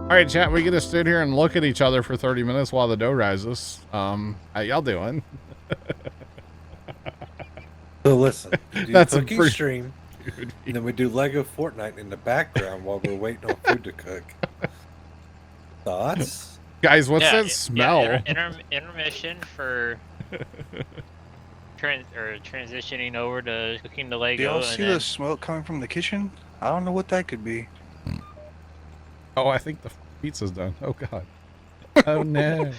All right, chat, we get to sit here and look at each other for 30 minutes while the dough rises. How y'all doing? So listen, we do That's a cooking pretty stream, and then we do Lego Fortnite in the background while we're waiting on food to cook. Thoughts? Guys, what's that smell? Intermission for transitioning over to cooking the Lego. Do y'all see the smoke coming from the kitchen? I don't know what that could be. Oh, I think the pizza's done. Oh, God. Oh, no.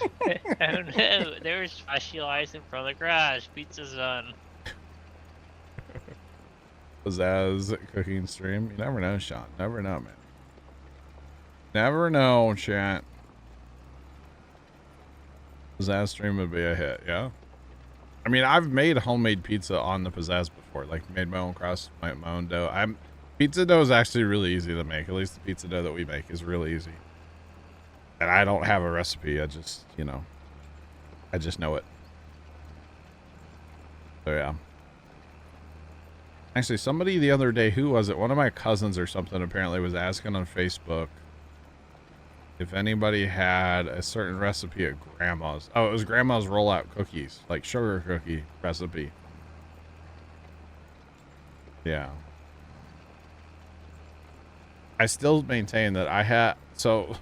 Oh, no. There's spicy ice in front of the garage. Pizza's done. Pizzazz cooking stream. You never know, Sean. Never know, man. Never know, chat. Pizzazz stream would be a hit, yeah? I mean, I've made homemade pizza on the Pizzazz before. Like, made my own crust, my own dough. Pizza dough is actually really easy to make. At least the pizza dough that we make is really easy. And I don't have a recipe. I just, you know, I just know it. So, yeah. Actually, somebody the other day, who was it? One of my cousins or something apparently was asking on Facebook if anybody had a certain recipe at grandma's. Oh, it was grandma's rollout cookies, like sugar cookie recipe. Yeah. I still maintain that I had, so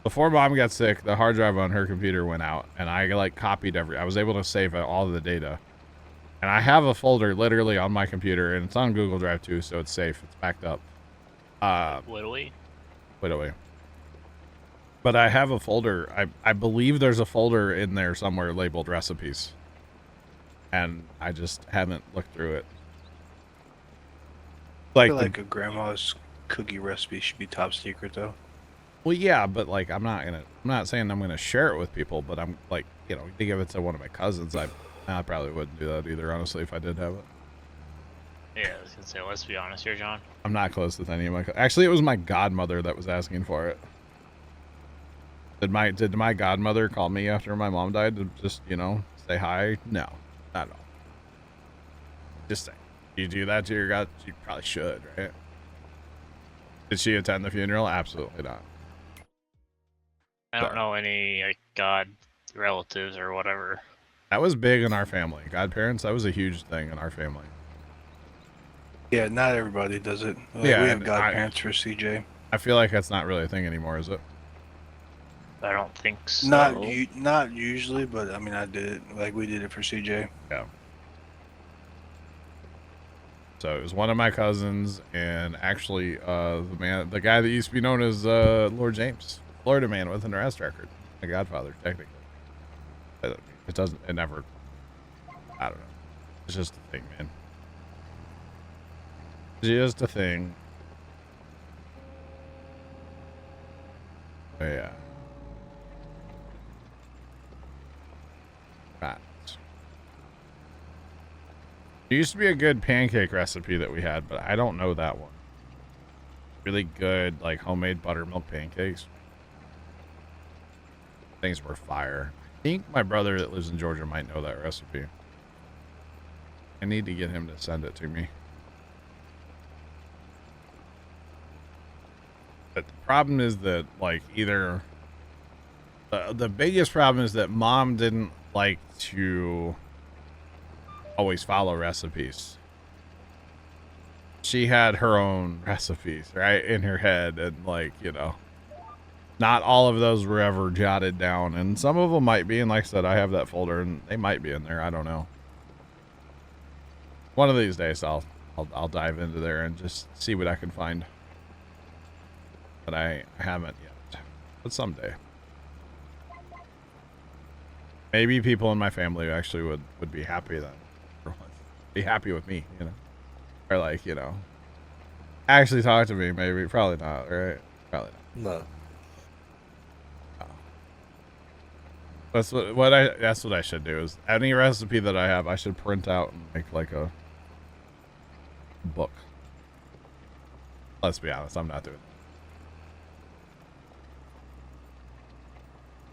before mom got sick, the hard drive on her computer went out and I like copied I was able to save all of the data. And I have a folder literally on my computer and it's on Google Drive too, so it's safe. It's backed up. Wait away. But I have a folder. I believe there's a folder in there somewhere labeled recipes. And I just haven't looked through it. I feel like a grandma's cookie recipe should be top secret though. Well, yeah, but like I'm not saying I'm gonna share it with people, but I'm like, you know, to give it to one of my cousins, I probably wouldn't do that either, honestly, if I did have it. Yeah, I was gonna say, let's be honest here, John. I'm not close with any of my actually, it was my godmother that was asking for it. Did my godmother call me after my mom died to just, you know, say hi? No, not at all. Just saying. You do that to your god, you probably should, right? Did she attend the funeral? Absolutely not. I don't know any like god relatives or whatever. That was big in our family. Godparents, that was a huge thing in our family. Yeah, not everybody does it. Like, yeah, we have godparents for CJ. I feel like that's not really a thing anymore, is it? I don't think so. Not usually, but I mean, I did it. Like, we did it for CJ. Yeah. So it was one of my cousins, and actually, the guy that used to be known as Lord James, Florida man with an arrest record, my godfather, technically. It never, I don't know. It's just a thing, man. Just a thing. But yeah. Right. There used to be a good pancake recipe that we had, but I don't know that one. Really good, like, homemade buttermilk pancakes. Things were fire. I think my brother that lives in Georgia might know that recipe. I need to get him to send it to me. But the problem is that, like, either... the biggest problem is that mom didn't like to always follow recipes. She had her own recipes, right, in her head, and, like, you know... Not all of those were ever jotted down, and some of them might be, and like I said, I have that folder, and they might be in there, I don't know. One of these days, I'll dive into there and just see what I can find. But I haven't yet. But someday. Maybe people in my family actually would be happy then. Be happy with me, you know? Or like, you know, actually talk to me, maybe. Probably not, right? Probably not. No. That's what I should do is any recipe that I have, I should print out and make like a book. Let's be honest, I'm not doing that.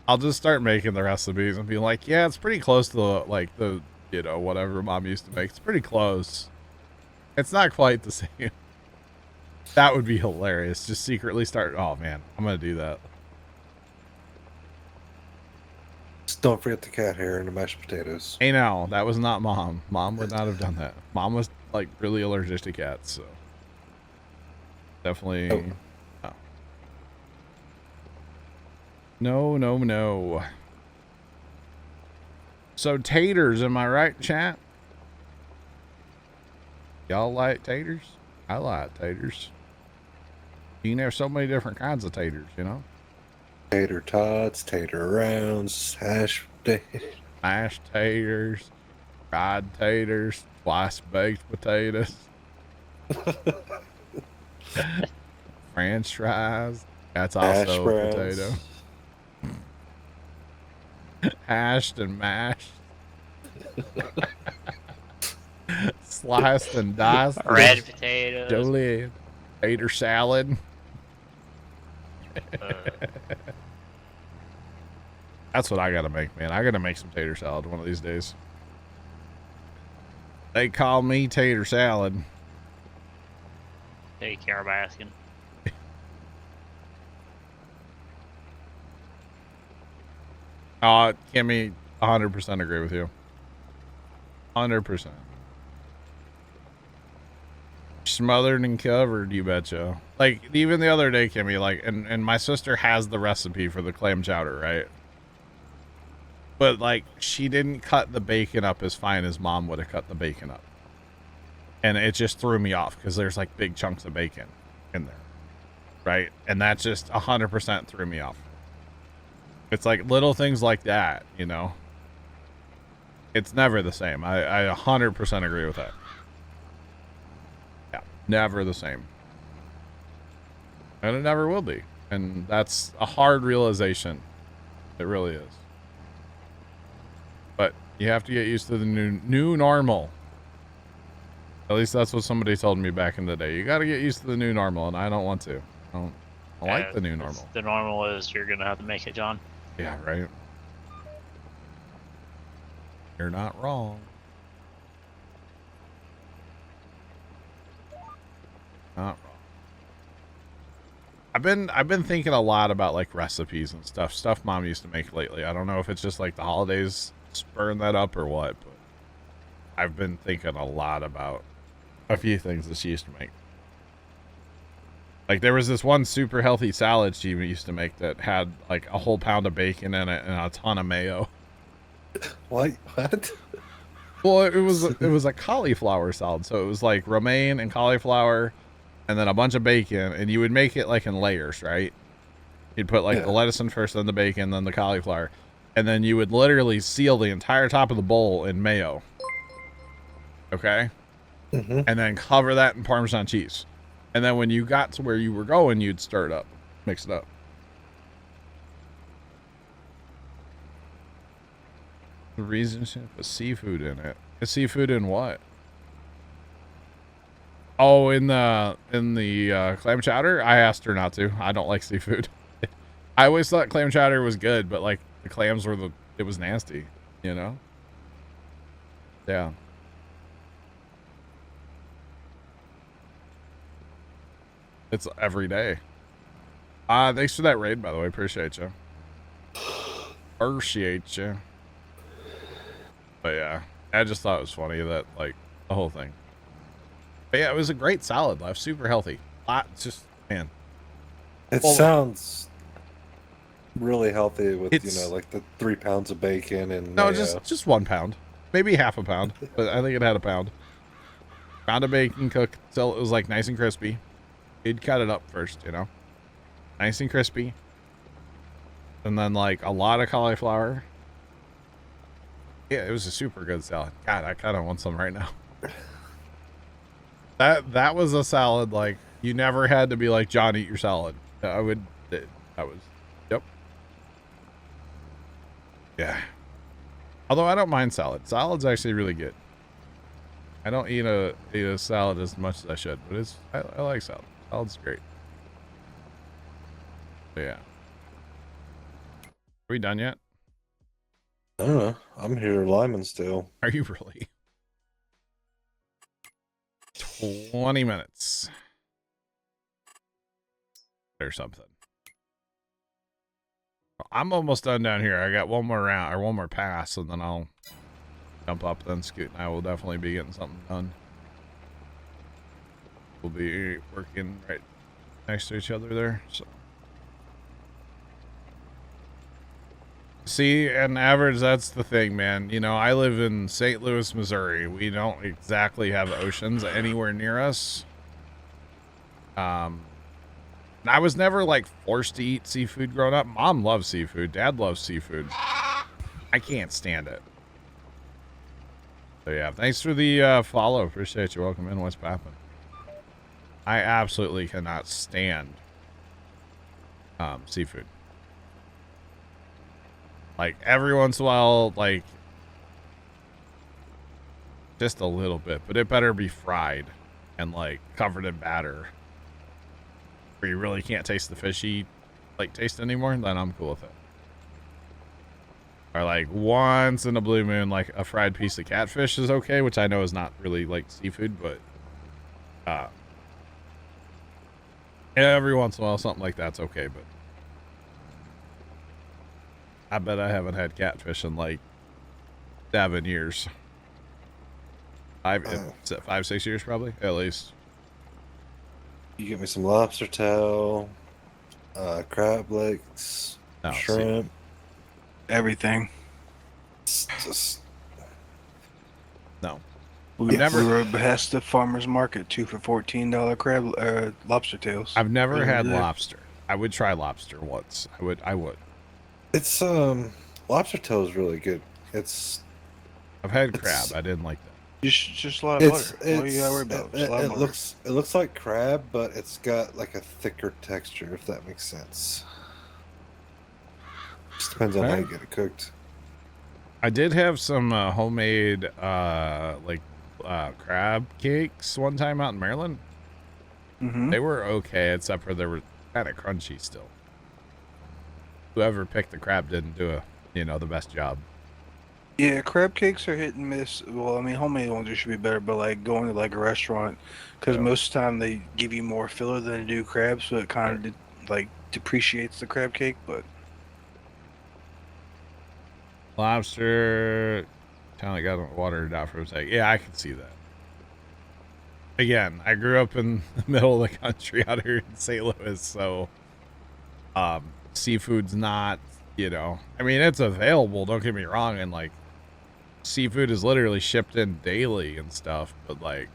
I'll just start making the recipes and be like, yeah, it's pretty close to the, you know, whatever mom used to make. It's pretty close. It's not quite the same. That would be hilarious. Just secretly start. Oh man, I'm gonna do that. Just don't forget the cat hair and the mashed potatoes. Hey, no, that was not mom. Mom would not have done that. Mom was like really allergic to cats, so definitely. Oh. No. No. So taters, am I right, chat? Y'all like taters? I like taters. You can have so many different kinds of taters, you know? Tater tots, tater rounds, hash potatoes. Mashed taters, fried taters, twice baked potatoes, French fries. That's Hash also a browns. potato. Hashed and mashed. Sliced and diced. Red potatoes. Jolie. Tater salad. That's what I gotta make, man. I gotta make some tater salad one of these days. They call me tater salad. Take care of asking. Kimmy, 100% agree with you. 100%. Smothered and covered, you betcha. Like, even the other day, Kimmy, like, and my sister has the recipe for the clam chowder, right? But, like, she didn't cut the bacon up as fine as mom would have cut the bacon up. And it just threw me off because there's, like, big chunks of bacon in there, right? And that just 100% threw me off. It's like little things like that, you know? It's never the same. I 100% agree with that. Yeah, never the same. And it never will be. And that's a hard realization. It really is. But you have to get used to the new normal. At least that's what somebody told me back in the day. You got to get used to the new normal, and I don't want to. I like the new normal. The normal is you're gonna have to make it, John. Yeah, right. You're not wrong. Not wrong. I've been thinking a lot about like recipes and stuff mom used to make lately. I don't know if it's just like the holidays spurring that up or what, but I've been thinking a lot about a few things that she used to make. Like there was this one super healthy salad she used to make that had like a whole pound of bacon in it and a ton of mayo. What? Well, it was a cauliflower salad, so it was like romaine and cauliflower, and then a bunch of bacon, and you would make it like in layers, right? You'd put like the lettuce in first, then the bacon, then the cauliflower, and then you would literally seal the entire top of the bowl in mayo. Okay, and then cover that in Parmesan cheese, and then when you got to where you were going, you'd stir it up, mix it up. The reason she put seafood in it. Is seafood in what? Oh, in the clam chowder? I asked her not to. I don't like seafood. I always thought clam chowder was good, but like the clams were it was nasty, you know? Yeah. It's every day. Thanks for that raid, by the way. Appreciate you. Appreciate you. But yeah, I just thought it was funny that like the whole thing. But yeah, it was a great salad. Life, super healthy. Just man. It sounds really healthy with like the 3 pounds of bacon and no, just 1 pound, maybe half a pound, but I think it had a pound. Pound of bacon cooked till it was like nice and crispy. You'd cut it up first, you know, nice and crispy, and then like a lot of cauliflower. Yeah, it was a super good salad. God, I kind of want some right now. That was a salad like you never had to be like, John, eat your salad. That was yep. Yeah. Although I don't mind salad. Salad's actually really good. I don't eat a salad as much as I should, but I like salad. Salad's great. But yeah. Are we done yet? I don't know. I'm here Lyman still. Are you really? 20 minutes. or something. I'm almost done down here. I got one more round or one more pass, and then I'll jump up. Then Scoot and I will definitely be getting something done. We'll be working right next to each other there. So. See, and average, that's the thing, man. You know, I live in St. Louis, Missouri. We don't exactly have oceans anywhere near us. I was never like forced to eat seafood growing up. Mom loves seafood. Dad loves seafood. I can't stand it. So yeah, thanks for the follow. Appreciate you. Welcome in. What's poppin'? I absolutely cannot stand seafood. Like every once in a while, like just a little bit, but it better be fried and like covered in batter. Where you really can't taste the fishy like taste anymore, then I'm cool with it. Or like once in a blue moon, like a fried piece of catfish is okay, which I know is not really like seafood, but every once in a while something like that's okay. But I bet I haven't had catfish in like 7 years. 5-6 years probably, at least. You get me some lobster tail, crab legs, shrimp, everything. Just no. We were past the farmer's market 2 for $14 crab lobster tails. I've never had lobster. I would try lobster once. I would. It's lobster tail is really good. I've had crab. I didn't like that. Just a lot of butter. What do you gotta worry about? It looks like crab, but it's got like a thicker texture, if that makes sense. Just depends on how you get it cooked. I did have some homemade crab cakes one time out in Maryland. Mm-hmm. They were okay, except for they were kind of crunchy still. Whoever picked the crab didn't do the best job. Yeah, crab cakes are hit and miss. Well, I mean, homemade ones should be better, but like going to like a restaurant, because most of the time they give you more filler than they do crab, so it kind of like depreciates the crab cake. But lobster, kind of got watered out for a sec. Yeah, I can see that. Again, I grew up in the middle of the country out here in St. Louis, so seafood's not, I mean, it's available, don't get me wrong, and like seafood is literally shipped in daily and stuff, but like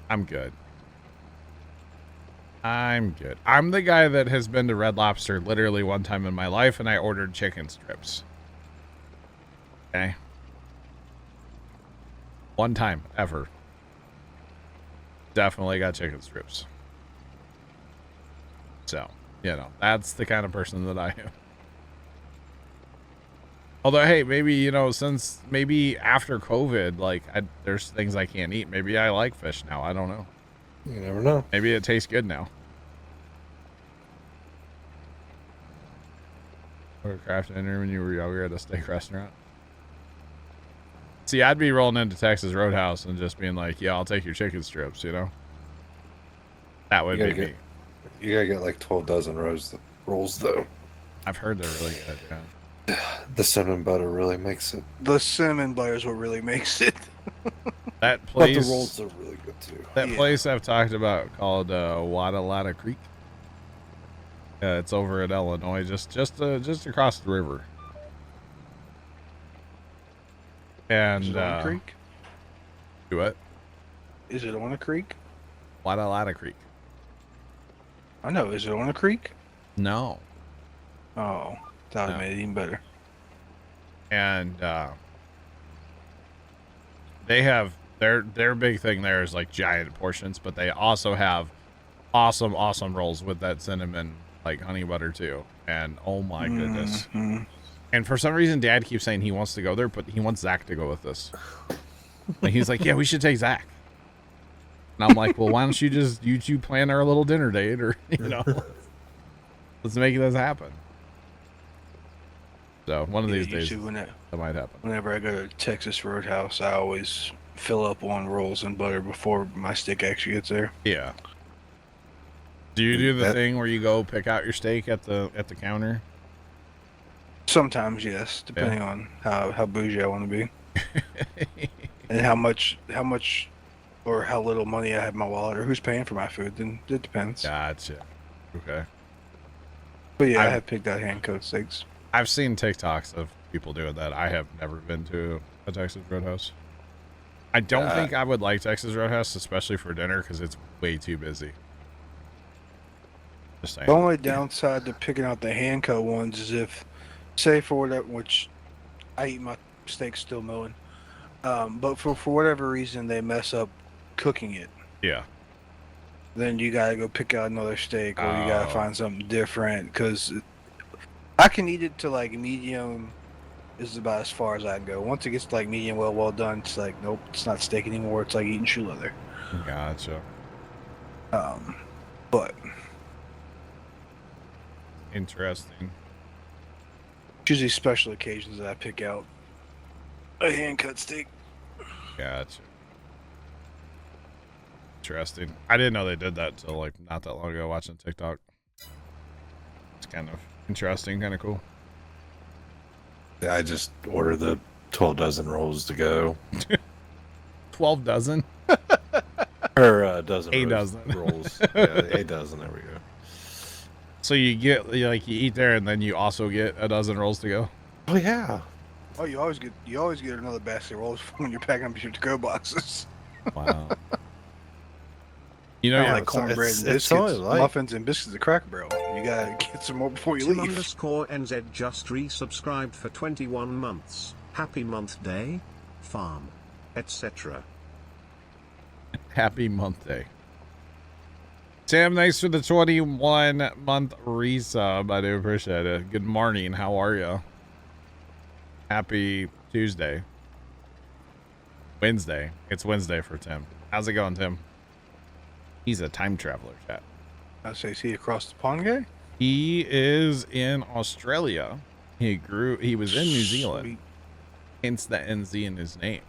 I'm good. I'm the guy that has been to Red Lobster literally one time in my life, and I ordered chicken strips. Okay. One time ever. Definitely got chicken strips. So, that's the kind of person that I am. Although, hey, maybe, since maybe after COVID, like, there's things I can't eat. Maybe I like fish now. I don't know. You never know. Maybe it tastes good now. Or craft dinner when you were younger at a steak restaurant. See, I'd be rolling into Texas Roadhouse and just being like, yeah, I'll take your chicken strips, That would be me. You gotta get like 12 dozen rolls, though. I've heard they're really good, yeah. The cinnamon butter really makes it. The cinnamon butter is what really makes it. That place. But the rolls are really good too. That place I've talked about called Wadalata Creek. It's over in Illinois, just across the river. And is it on a creek? Do what? Is it on a creek? Wadalata Creek. I know. Is it on a creek? No. Oh, that would made it even better. And they have their big thing there is like giant portions, but they also have awesome rolls with that cinnamon like honey butter too. And oh my goodness. And for some reason, Dad keeps saying he wants to go there, but he wants Zach to go with us. And he's like, yeah, we should take Zach. And I'm like, well, why don't you two plan our little dinner date, or let's make this happen. So one of these days, that might happen. Whenever I go to Texas Roadhouse, I always fill up on rolls and butter before my stick actually gets there. Yeah. Do you do the That- thing where you go pick out your steak at the counter? Sometimes, yes, depending on how bougie I want to be and how much or how little money I have in my wallet or who's paying for my food. Then it depends. Gotcha. Okay. But yeah, I I've- have picked out hand-cut steaks. I've seen TikToks of people doing that. I have never been to a Texas Roadhouse. I don't think I would like Texas Roadhouse, especially for dinner, because it's way too busy. Just saying. The only downside to picking out the hand-cut ones is if, say for whatever, which I eat my steak still milling, but for whatever reason they mess up cooking it, Yeah. then you gotta go pick out another steak or you Oh. gotta find something different. Because I can eat it to like medium. Is about as far as I can go. Once it gets like medium well done, it's like nope, it's not steak anymore. It's like eating shoe leather. Gotcha. But Interesting. it's usually special occasions that I pick out a hand-cut steak. Gotcha. Interesting. I didn't know they did that till like not that long ago watching TikTok. It's kind of interesting, kind of cool. Yeah, I just order the 12 dozen rolls to go. 12 dozen? Or a dozen. A rolls. dozen. Rolls. Yeah, a dozen. There we go. So you get, like, you eat there and then you also get a dozen rolls to go? Oh, yeah. Oh, you always get another basket of rolls when you're packing up your to-go boxes. Wow. You know, Kinda you're like cornbread and it's biscuits, only like- muffins and biscuits at Cracker Barrel. You gotta get some more before you leave. Tim_NZ just resubscribed for 21 months. Happy month day, farm, etc. happy month day. Sam, thanks for the 21-month resub. I do appreciate it. Good morning. How are you? Happy Tuesday. Wednesday. It's Wednesday for Tim. How's it going, Tim? He's a time traveler, chat. I say, see across the pond guy. He is in Australia. He was in New Zealand. Sweet. Hence the NZ in his name.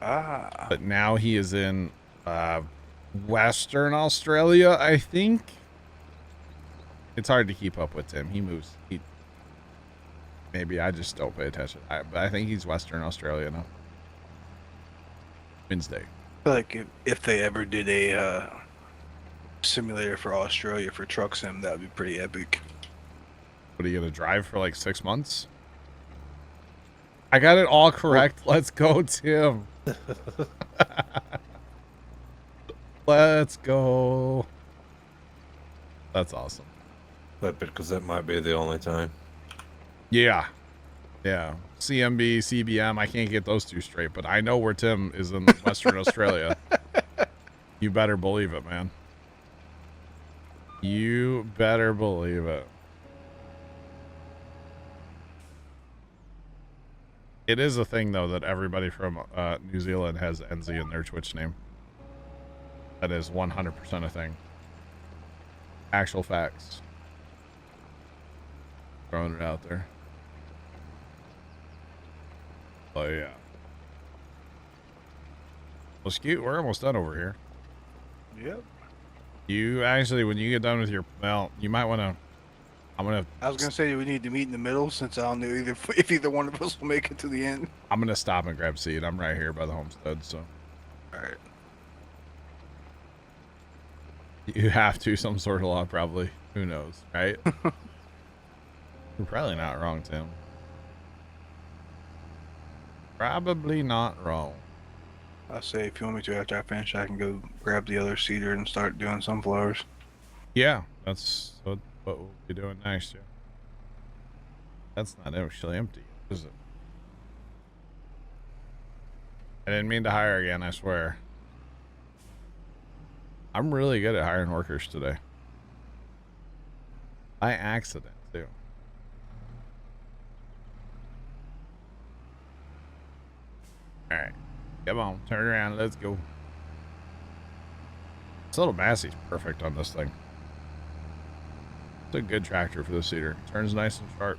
Ah, But now he is in Western Australia, I think. It's hard to keep up with him. He moves. Maybe I just don't pay attention. But I think he's Western Australia now. Wednesday. I feel like if they ever did a simulator for Australia for truck sim, that would be pretty epic. What are you gonna drive for like 6 months? I got it all correct. Let's go, Tim. Let's go. That's awesome. But because that might be the only time. Yeah. Yeah. CMB, CBM, I can't get those two straight, but I know where Tim is in Western Australia. You better believe it, man. You better believe it. It is a thing, though, that everybody from New Zealand has NZ in their Twitch name. That is 100% a thing. Actual facts. Throwing it out there. Oh, yeah. Well, Scoot, we're almost done over here. Yep. You actually, when you get done with your, well, you might want to, I was gonna say we need to meet in the middle since I don't know if either one of us will make it to the end. I'm going to stop and grab seed. I'm right here by the homestead, so. All right. You have to, some sort of law, probably. Who knows, right? You're probably not wrong, Tim. Probably not wrong. I'll say if you want me to after I finish, I can go grab the other cedar and start doing sunflowers. Yeah, that's what we'll be doing next, yeah. That's not actually empty, is it? I didn't mean to hire again, I swear. I'm really good at hiring workers today. By accident, too. Alright. Come on, turn around, let's go. This little Massey's perfect on this thing. It's a good tractor for the cedar. Turns nice and sharp.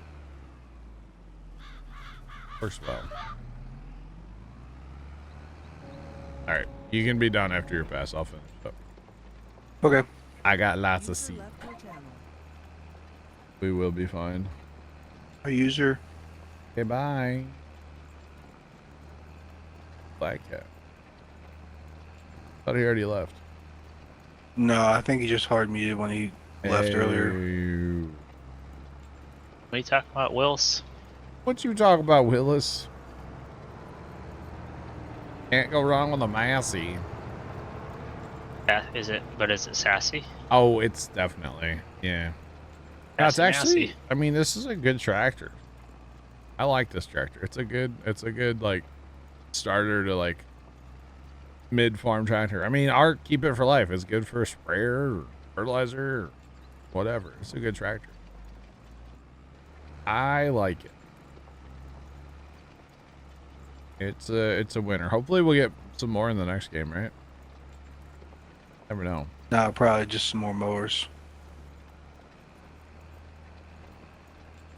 Works well. Alright, you can be done after your pass. I'll finish up. Okay. I got lots of seed. We will be fine. A user. Okay, bye. Black cat. Thought he already left. No, I think he just hard muted when he left earlier. What are you talking about, Wills? What you talk about, Willis? Can't go wrong with a Massey. Yeah, is it? But is it sassy? Oh, it's definitely, yeah. Yeah, it's Sassy actually, Massey. I mean, this is a good tractor. I like this tractor. It's a good like starter to like mid farm tractor. I mean, our keep it for life is good for a sprayer or fertilizer or whatever. It's a good tractor. I like it. It's a winner. Hopefully we'll get some more in the next game, right? Never know. Nah, probably just some more mowers.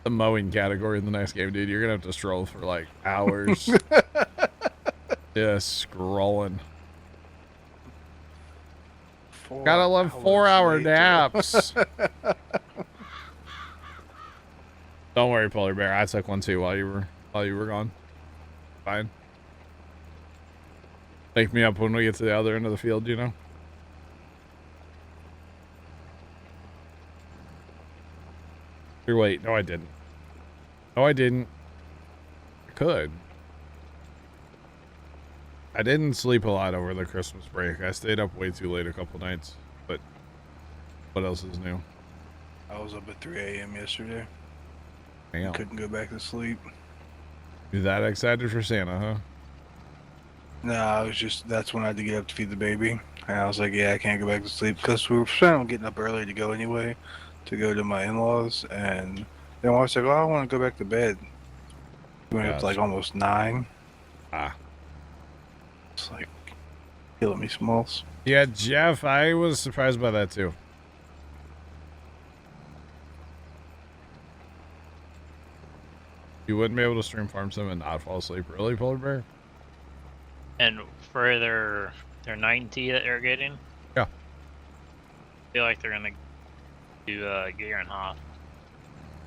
The mowing category in the next game, dude. You're gonna have to stroll for like hours. Just scrolling. Gotta love 4-hour naps. Don't worry, Polar Bear. I took one too while you were gone. Fine. Wake me up when we get to the other end of the field, you know? You're wait. No, I didn't. No, I didn't. I could. I didn't sleep a lot over the Christmas break. I stayed up way too late a couple nights. But what else is new? I was up at 3 a.m. yesterday. Damn. Couldn't go back to sleep. You that excited for Santa, huh? No, I was just, that's when I had to get up to feed the baby. And I was like, yeah, I can't go back to sleep because we were planning on getting up early to go anyway, to go to my in-laws. And then I was like, oh, I want to go back to bed. We went up to like almost 9. Ah. It's like killing me, Smalls. Yeah, Jeff, I was surprised by that too. You wouldn't be able to stream Farm Sim and not fall asleep, really, Polar Bear? And for their 90 that they're getting, Yeah. I feel like they're gonna do Gearenhof.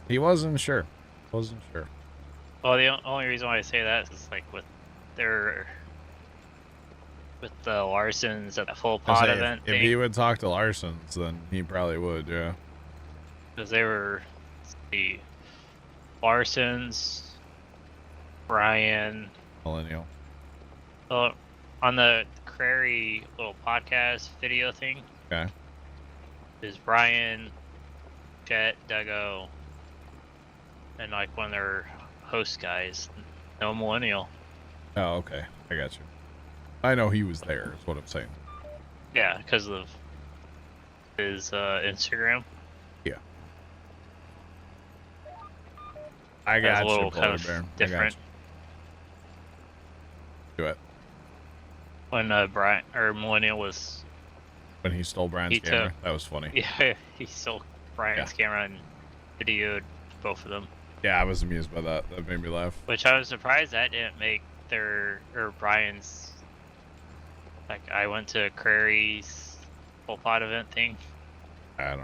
He wasn't sure. Wasn't sure. Well, the only reason why I say that is like with the Larsons at the full pod event If thing, he would talk to Larson's, then he probably would, yeah. because they were the Larsons, Brian, Millennial. on the Prairie little podcast video thing. Okay. Is Brian, Chet, Duggo, and like one of their host guys. No Millennial. Oh, okay. I got you. I know he was there, is what I'm saying. Yeah, because of his Instagram. Yeah. I got That's a little you, kind Polar of Bear. different. Do it. When Brian or Millennial was, When he stole Brian's camera. That was funny. yeah, he stole Brian's camera and videoed both of them. Yeah, I was amused by that. That made me laugh. Which I was surprised that didn't make Brian's. Like I went to Prairie's full pod event thing. I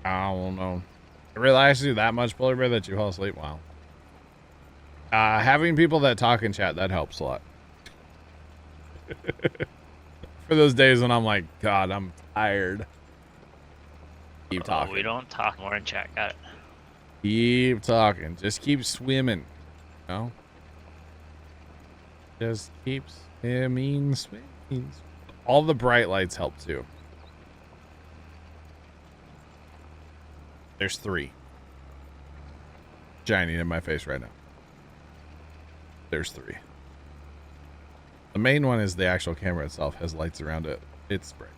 don't know. It relaxes you that much, Polar Bear, that you fall asleep? Wow. Having people that talk in chat, that helps a lot. For those days when I'm like, God, I'm tired. Keep talking. We don't talk more in chat. Got it. Keep talking. Just keep swimming. You know? Just keep swimming. All the bright lights help too. There's 3 shining in my face right now. There's 3. The main one is the actual camera itself has lights around it. It's bright.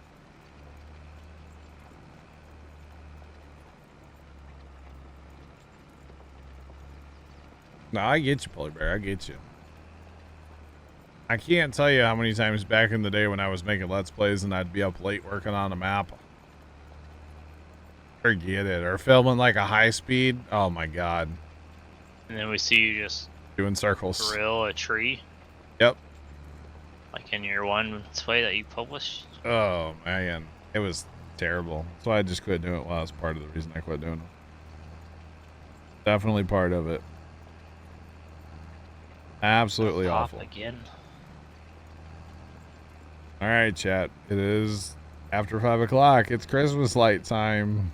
No, I get you, Polar Bear. I get you. I can't tell you how many times back in the day when I was making Let's Plays and I'd be up late working on a map. Forget it. Or filming like a high speed. Oh my God. And then we see you just doing circles. drill a tree. Yep. Like in your one display that you published? Oh man, it was terrible. So I just quit doing it. Well, that's part of the reason I quit doing it. Definitely part of it. Absolutely Off awful. again. All right, chat. It is after 5 o'clock. It's Christmas light time.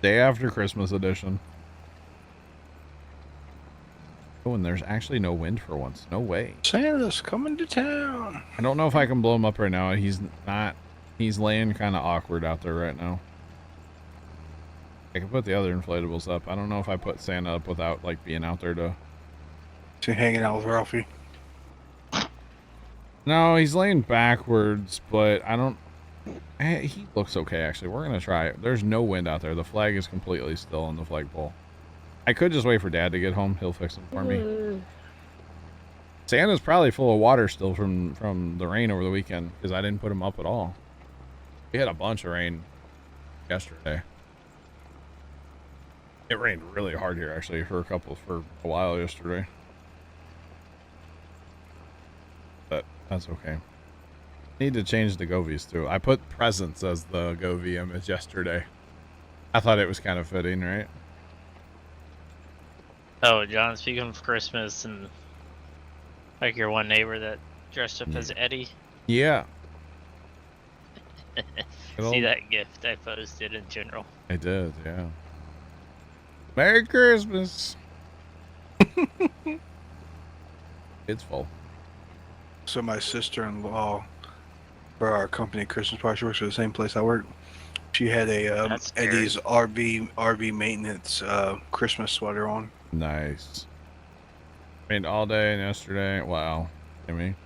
Day after Christmas edition. Oh, and there's actually no wind for once. No way. Santa's coming to town. I don't know if I can blow him up right now. He's not. He's laying kind of awkward out there right now. I can put the other inflatables up. I don't know if I put Santa up without like being out there to. To hanging out with Ralphie. No, he's laying backwards, but I don't. He looks okay actually. We're gonna try it. There's no wind out there. The flag is completely still on the flagpole. I could just wait for Dad to get home. He'll fix them for me. Santa's probably full of water still from the rain over the weekend because I didn't put him up at all. We had a bunch of rain yesterday. It rained really hard here actually for a while yesterday. But that's okay. Need to change the Govies too. I put presents as the Govie image yesterday. I thought it was kind of fitting, right? Oh, John, speaking of Christmas and like your one neighbor that dressed up as Eddie. Yeah. See that gift I posted in general? I did, yeah. Merry Christmas. It's full. So my sister-in-law, for our company Christmas party, she works at the same place I work. She had a That's scary. Eddie's RV maintenance Christmas sweater on. Nice. Rained all day and yesterday. Wow. I mean.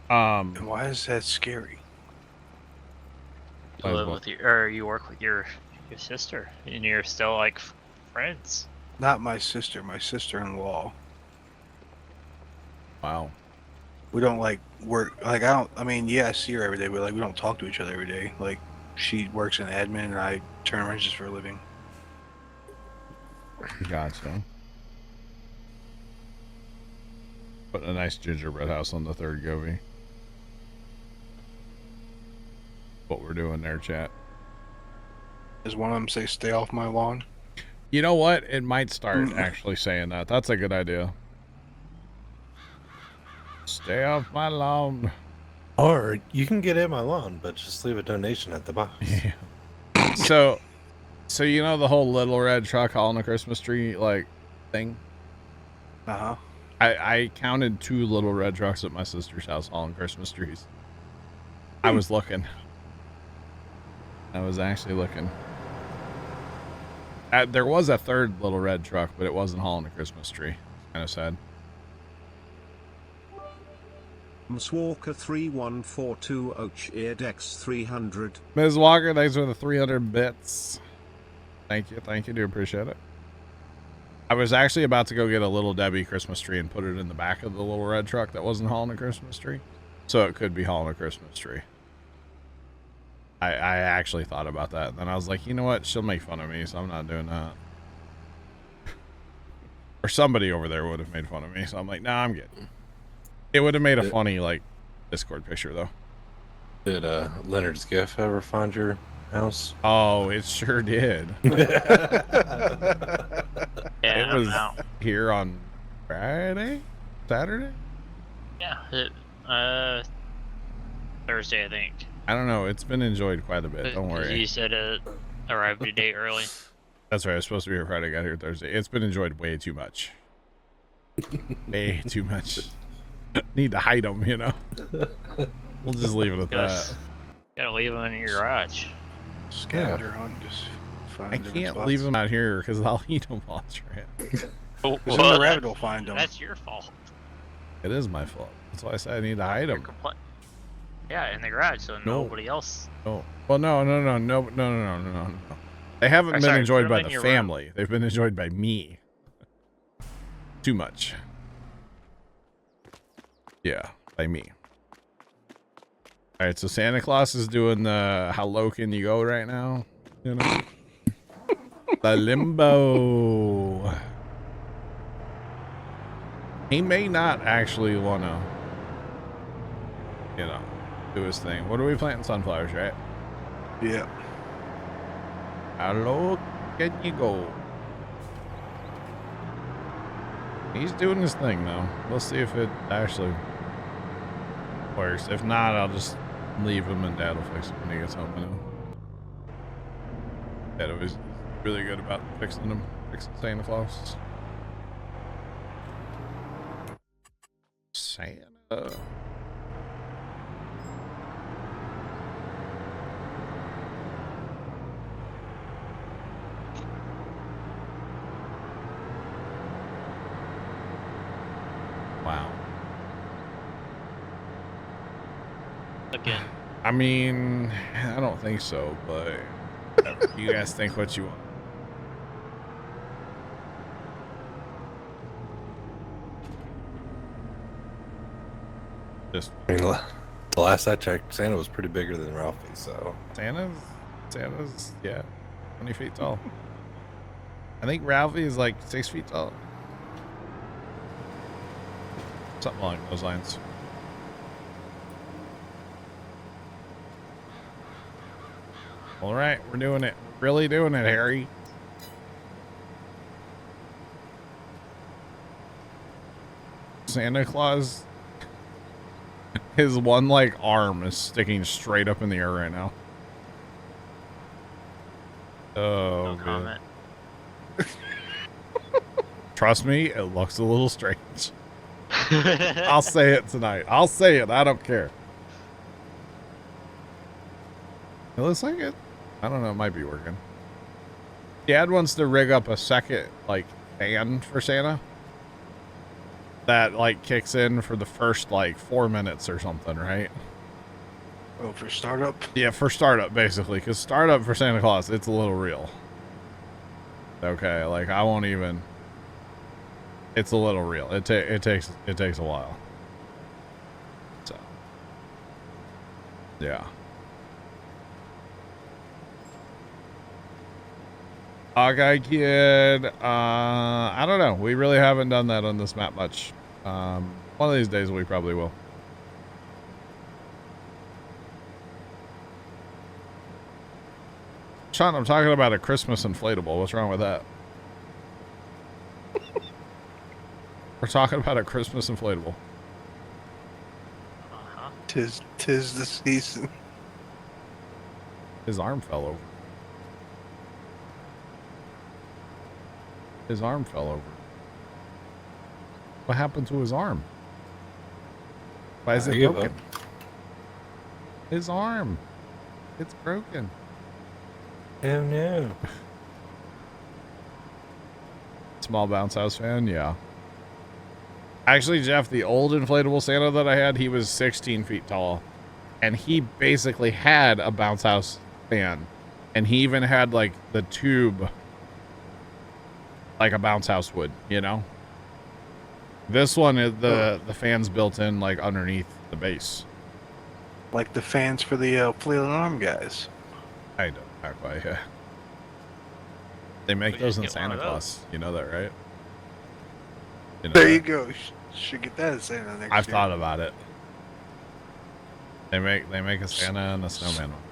And why is that scary? You live with your, or you work with your sister, and you're still like friends. Not my sister, my sister-in-law. Wow. We don't like work, like I mean, yeah, I see her every day, but like we don't talk to each other every day. Like she works in admin and I turn wrenches for a living. Gotcha. Putting a nice gingerbread house on the third Govie. What we're doing there, chat. Does one of them say "Stay off my lawn"? You know what? It might start actually saying that. That's a good idea. Stay off my lawn. Or you can get in my lawn, but just leave a donation at the box. Yeah. So you know the whole little red truck hauling a Christmas tree like thing? Uh-huh. I counted 2 little red trucks at my sister's house hauling Christmas trees. I was looking. I was actually looking. There was a third little red truck, but it wasn't hauling a Christmas tree. Kind of sad. Walker 3142 Och Eardex 300. Ms. Walker, thanks for the 300 bits. Thank you. Thank you. Do appreciate it. I was actually about to go get a little Debbie Christmas tree and put it in the back of the little red truck that wasn't hauling a Christmas tree. So it could be hauling a Christmas tree. I actually thought about that. And then I was like, you know what? She'll make fun of me, so I'm not doing that. Or somebody over there would have made fun of me. So I'm like, nah, I'm good. It would have made a funny, like, Discord picture, though. Did Leonard's GIF ever find your house? Oh, it sure did. Yeah, It was I'm out. here on Friday? Saturday? Yeah, Thursday, I think. I don't know. It's been enjoyed quite a bit. Don't worry. You said it arrived a day early. That's right. I was supposed to be here Friday. Got here Thursday. It's been enjoyed way too much. Way too much. Need to hide them, you know? We'll just leave it at that. Gotta leave them in your garage. Scavenger hunt, just find I different can't spots. leave them out here because I'll eat them while it's red. Oh, Because then the rabbit will find them. That's your fault. It is my fault. That's why I said I need to hide them. Yeah, in the garage, so No. nobody else. Oh, well, no. They haven't been sorry, enjoyed put by them in the your family. They've been enjoyed by me. Too much. Yeah, by me. All right, so Santa Claus is doing the how low can you go right now? You know, the limbo. He may not actually want to you know, do his thing. What are we planting? Sunflowers, right? Yeah. Hello, can you go? He's doing his thing now. We'll see if it actually works. If not, I'll just leave him and Dad will fix it when he gets home. You know, Dad was really good about fixing Santa Claus. Santa. Wow. Again. I mean, I don't think so, but you guys think what you want. Just I mean, the last I checked, Santa was pretty bigger than Ralphie, so. Santa's, yeah, 20 feet tall. I think Ralphie is like 6 feet tall. Something along those lines. All right, we're doing it. We're really doing it, Harry. Santa Claus, his one like arm is sticking straight up in the air right now. Oh, No man. comment. Trust me, it looks a little strange. I'll say it tonight. I'll say it. I don't care. It looks like it. I don't know. It might be working. Dad wants to rig up a second, like, fan for Santa. That, like, kicks in for the first, like, 4 minutes or something, right? Oh, for startup? Yeah, for startup, basically. Because startup for Santa Claus, it's a little real. Okay, like, I won't even... It's a little real. It takes a while. So, yeah. Okay, kid. I don't know. We really haven't done that on this map much. One of these days we probably will. Sean, I'm talking about a Christmas inflatable. What's wrong with that? We're talking about a Christmas inflatable. Uh-huh. Tis the season. His arm fell over. His arm fell over. What happened to his arm? Why is it broken? His arm. It's broken. Oh no. Small bounce house fan, yeah. Actually, Jeff, the old inflatable Santa that I had, he was 16 feet tall. And he basically had a bounce house fan. And he even had, like, the tube, like a bounce house would, you know? This one, the fan's built in, like, underneath the base. Like the fans for the flailing arm guys. I don't know quite, yeah. They make We those should in get one Santa of Claus. You know that, right? You know There that? you go. Should get that as Santa next I've year. thought about it. They make a Santa and a snowman one.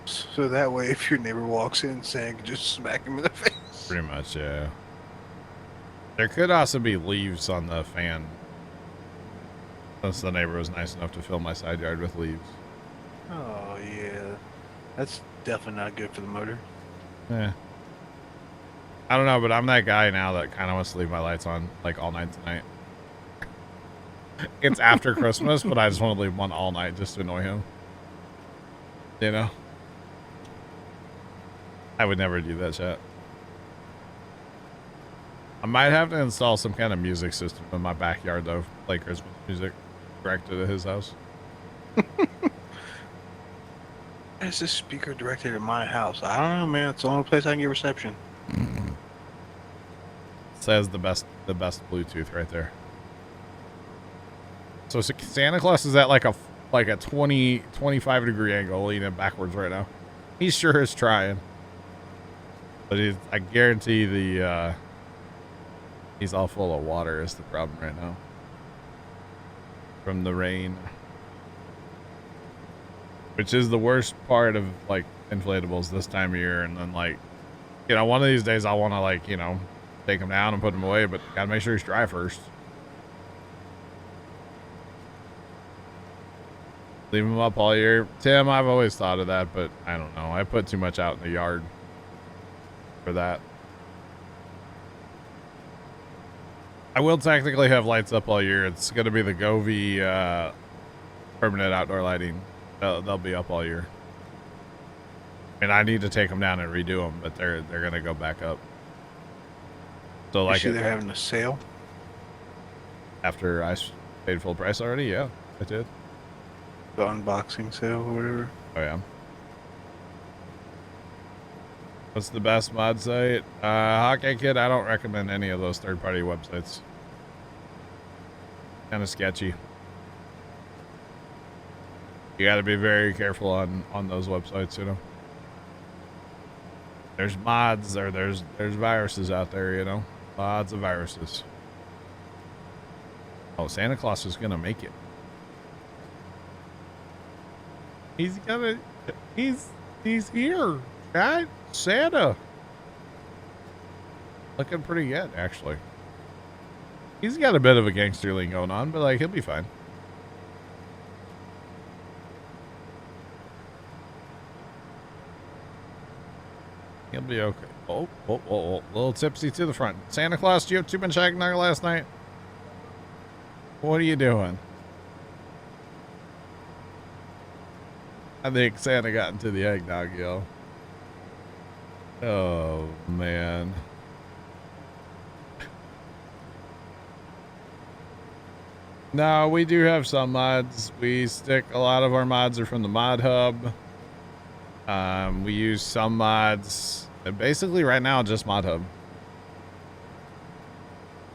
So that way, if your neighbor walks in, Santa can just smack him in the face. Pretty much, yeah. There could also be leaves on the fan. Since the neighbor was nice enough to fill my side yard with leaves. Oh yeah, that's definitely not good for the motor. Yeah. I don't know, but I'm that guy now that kind of wants to leave my lights on like all night tonight. It's after Christmas, but I just want to leave them on all night just to annoy him. You know? I would never do that shit. I might have to install some kind of music system in my backyard though, play Christmas music directed at his house. Is this speaker directed at my house? I don't know, man. It's the only place I can get reception. Says the best Bluetooth right there. So Santa Claus is at like a 25 degree angle leaning backwards right now. He sure is trying. But I guarantee he's all full of water is the problem right now. From the rain. which is the worst part of like inflatables this time of year. And then like, you know, one of these days I want to like, you know, take them down and put them away, but gotta make sure he's dry first. Leave them up all year. Tim, I've always thought of that, but I don't know. I put too much out in the yard for that. I will technically have lights up all year. It's going to be the Govee permanent outdoor lighting. They'll be up all year. And I need to take them down and redo them, but they're going to go back up. So like they're having a sale after I paid full price already. Yeah, I did. the unboxing sale or whatever. Oh yeah. What's the best mod site? Hawkeye Kid, I don't recommend any of those third-party websites. Kind of sketchy. You got to be very careful on those websites, you know. There's mods or there's viruses out there, you know. Lots of viruses. Oh, Santa Claus is gonna make it. He's here, right? Santa. Looking pretty good, actually. He's got a bit of a gangster lean going on, but like he'll be fine. He'll be okay. Oh, a little tipsy to the front. Santa Claus, you been shagging there last night? What are you doing? I think Santa got into the eggnog, yo. Oh, man. No, we do have some mods. We stick, a lot of our mods are from the mod hub. We use some mods. Basically, right now, just mod hub.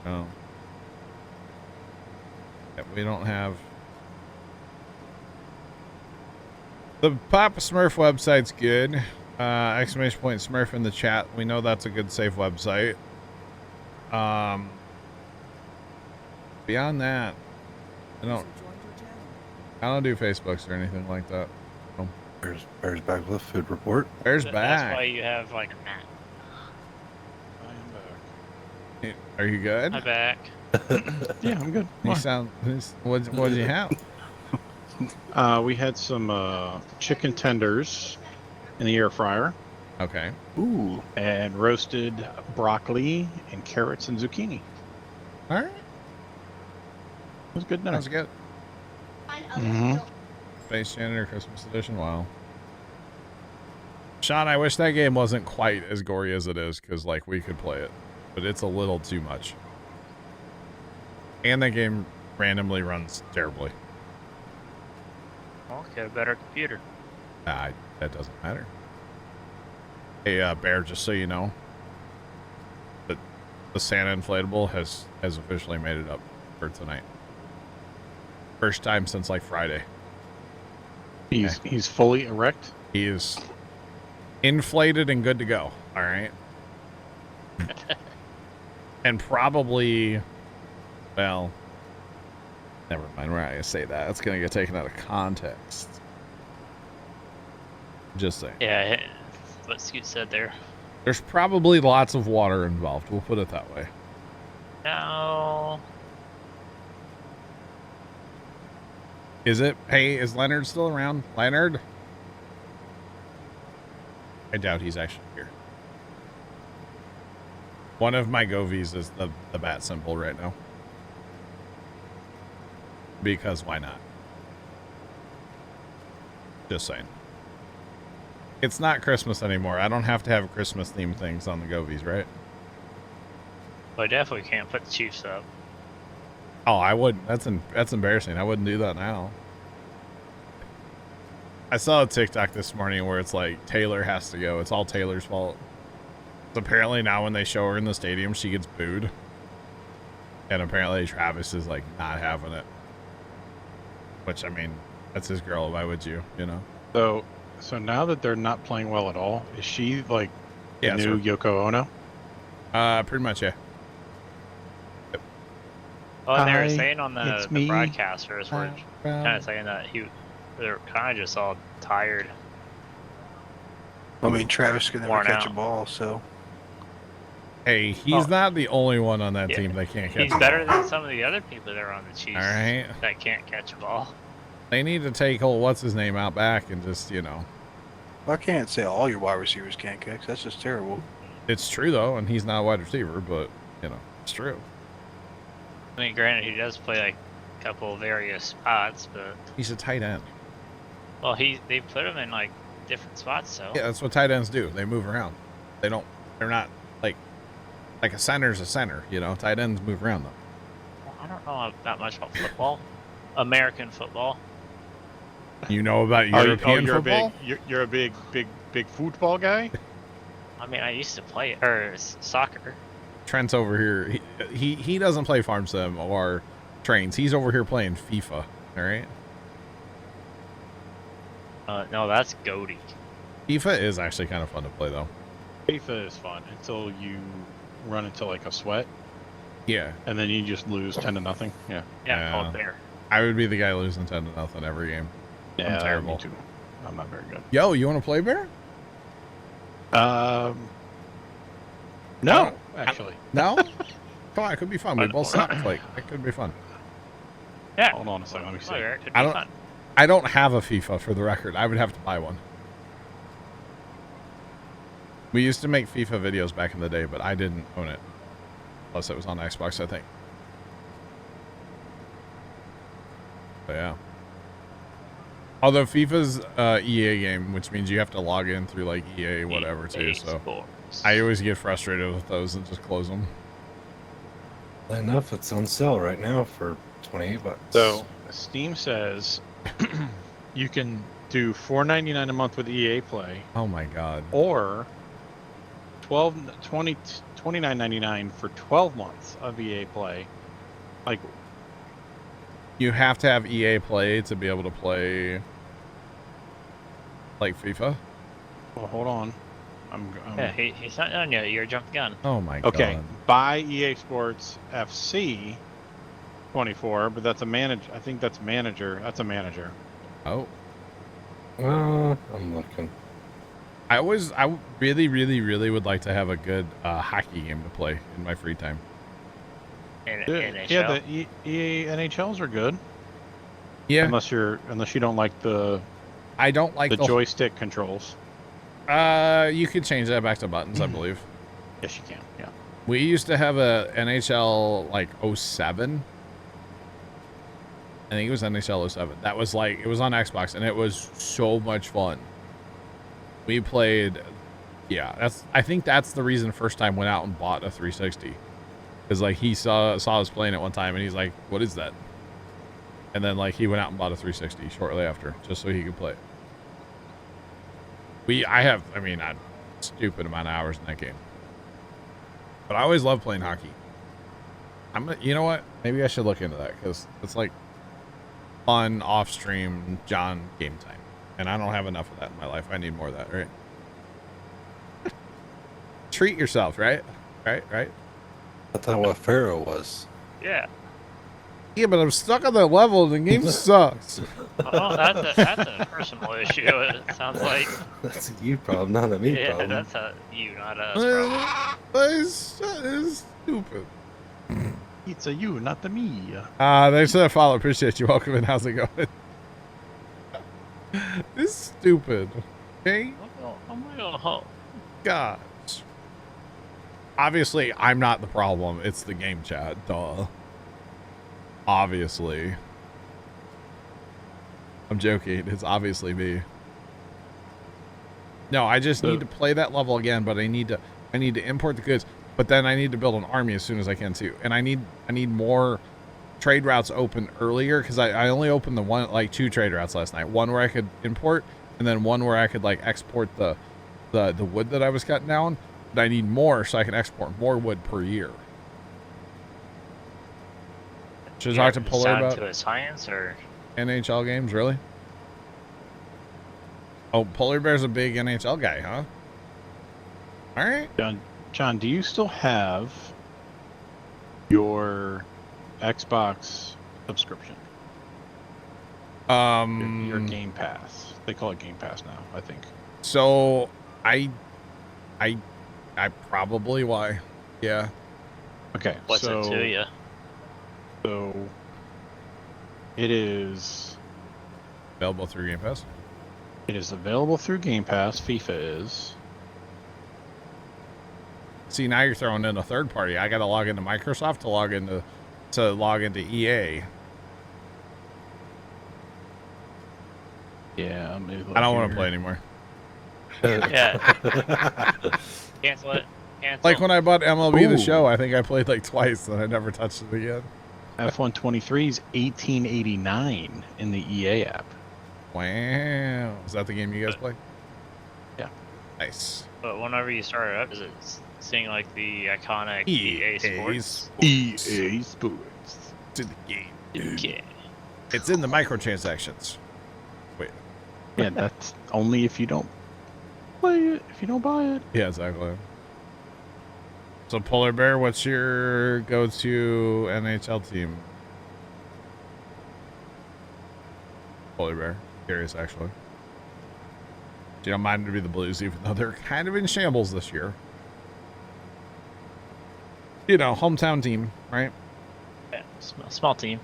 Oh. Yeah, we don't have. The Papa Smurf website's good. Exclamation point Smurf in the chat. We know that's a good, safe website. Beyond that, I don't do Facebooks or anything like that. Oh. Bear's back with a food report. Bear's back. That's why you have like a mat. I am back. Are you good? I'm back. Yeah, I'm good. You sound. What did you have? We had some chicken tenders in the air fryer. Okay. Ooh. And roasted broccoli and carrots and zucchini. All right. It was good dinner. Sounds good. Mm-hmm. Space Janitor Christmas Edition. Wow. Sean, I wish that game wasn't quite as gory as it is, because like we could play it, but it's a little too much. And that game randomly runs terribly. Well, get a better computer. That doesn't matter. Hey, Bear, just so you know, that the Santa inflatable has officially made it up for tonight. First time since like Friday. He's fully erect. He is inflated and good to go. All right. And probably, well, never mind. We're not gonna say that. It's gonna get taken out of context. Just saying. Yeah, what Scoot said there. There's probably lots of water involved. We'll put it that way. No. Is it? Hey, is Leonard still around? Leonard? I doubt he's actually here. One of my Govies is the bat symbol right now. Because why not? Just saying. It's not Christmas anymore. I don't have to have Christmas themed things on the Govies, right? Well, I definitely can't put the Chiefs up. Oh, I wouldn't. That's embarrassing. I wouldn't do that now. I saw a TikTok this morning where it's like Taylor has to go. It's all Taylor's fault. So apparently now when they show her in the stadium, she gets booed. And apparently Travis is like not having it. Which, I mean, that's his girl. Why would you, you know? So now that they're not playing well at all, is she like the new Yoko Ono? Pretty much, yeah. Oh, and they were Hi, saying on the me. broadcasters were kind of saying that they're kind of just all tired. I mean, Travis can never Worn catch out. a ball, so Hey, he's not the only one on that Yeah. team that can't catch He's a better ball. than some of the other people that are on the Chiefs All right. that can't catch a ball. They need to take old what's his name out back and just, you know. I can't say all your wide receivers can't catch. That's just terrible. It's true though, and he's not a wide receiver, but you know, it's true. I mean, granted, he does play like a couple various spots, but He's a tight end. well, they put him in like different spots, so Yeah, that's what tight ends do. They move around. They're not like a center's a center, you know. Tight ends move around though. Well, I don't know that much about football, American football. You know about Oh, European you're football? you're a big football guy. I mean, I used to play soccer. Trent's over here. He doesn't play farm sim or trains. He's over here playing FIFA. All right. No, that's goaty. FIFA is actually kind of fun to play though. FIFA is fun until you run into like a sweat, Yeah. and then you just lose 10-0. Yeah. Yeah, called bear. I would be the guy losing 10-0 every game. Yeah, terrible. Me too. I'm not very good. Yo, you want to play Bear? No, actually. No? Come on, it could be fun. We both suck. Like, it could be fun. Yeah. Hold on a second. Let me see. Bear, it'd be I don't- fun. I don't have a FIFA for the record. I would have to buy one. We used to make FIFA videos back in the day, but I didn't own it. Plus, it was on Xbox, I think. But yeah. Although FIFA's EA game, which means you have to log in through like EA whatever too. So Sports. I always get frustrated with those and just close them. Enough, it's on sale right now for $28. So Steam says you can do $4.99 a month with EA Play, Oh my god. or $29.99 for 12 months of EA Play. Like, You have to have EA Play to be able to play like FIFA. well, hold on. Yeah, he's not done yet. You're a jump gun. Oh my Okay, god. buy EA Sports FC 24, but that's a manager. I think that's manager. That's a manager. Oh. I'm looking. I really, really, really would like to have a good hockey game to play in my free time. NHL. Yeah, the EA NHLs are good. Yeah. Unless you don't like the I don't like the the joystick controls. You could change that back to buttons, I believe. Yes, you can. Yeah. We used to have a NHL like 07. I think it was NHL 07. That was like, it was on Xbox and it was so much fun. We played, yeah, I think that's the reason first time went out and bought a 360. Cause like he saw us playing it one time and he's like, what is that? And then like he went out and bought a 360 shortly after just so he could play it. I have a stupid amount of hours in that game. But I always love playing hockey. You know what? Maybe I should look into that because it's like fun off-stream John game time. And I don't have enough of that in my life. I need more of that, right? Treat yourself, right? Right? I thought what Pharaoh was. Yeah. Yeah, but I'm stuck on that level and the game sucks. Oh, that's a personal issue. It sounds like. That's a you problem, not a me Yeah, problem. that's a you, not us problem. It's stupid. It's a you, not the me. Thanks for that follow. Appreciate you. Welcome in. How's it going? This is stupid. Okay? Oh my god. Gosh. Obviously, I'm not the problem. It's the game chat. Duh. Obviously. I'm joking. It's obviously me. No, I just need to play that level again, but I need to import the goods, but then I need to build an army as soon as I can too. And I need more trade routes open earlier because I only opened two trade routes last night. One where I could import and then one where I could like export the wood that I was cutting down. But I need more so I can export more wood per year. Should I talk to Polar about to a science or NHL games, really? Oh, Polar Bear's a big NHL guy, huh? All right. John, do you still have your Xbox subscription? Your Game Pass. They call it Game Pass now, I think. So I probably why. Yeah. Okay. What's it to you? So it is Available through Game Pass. It is available through Game Pass. FIFA is. See, now you're throwing in a third party. I got to log into Microsoft to log into EA. Yeah, I don't want to play anymore. Yeah. Cancel it. Cancel. Like when I bought MLB The Ooh. Show, I think I played like twice, and I never touched it again. F123 is $18.89 in the EA app. Wow. Is that the game you guys play? Yeah. Nice. But whenever you start it up, is it seeing like the iconic EA Sports? EA Sports. To the game. Yeah. It's in the microtransactions. Wait. Yeah, that's only if you don't play it, if you don't buy it. Yeah, exactly. So, Polar Bear, what's your go-to NHL team? Polar Bear. Curious, actually. You don't mind to be the Blues, even though they're kind of in shambles this year. You know, hometown team, right? Yeah, small team.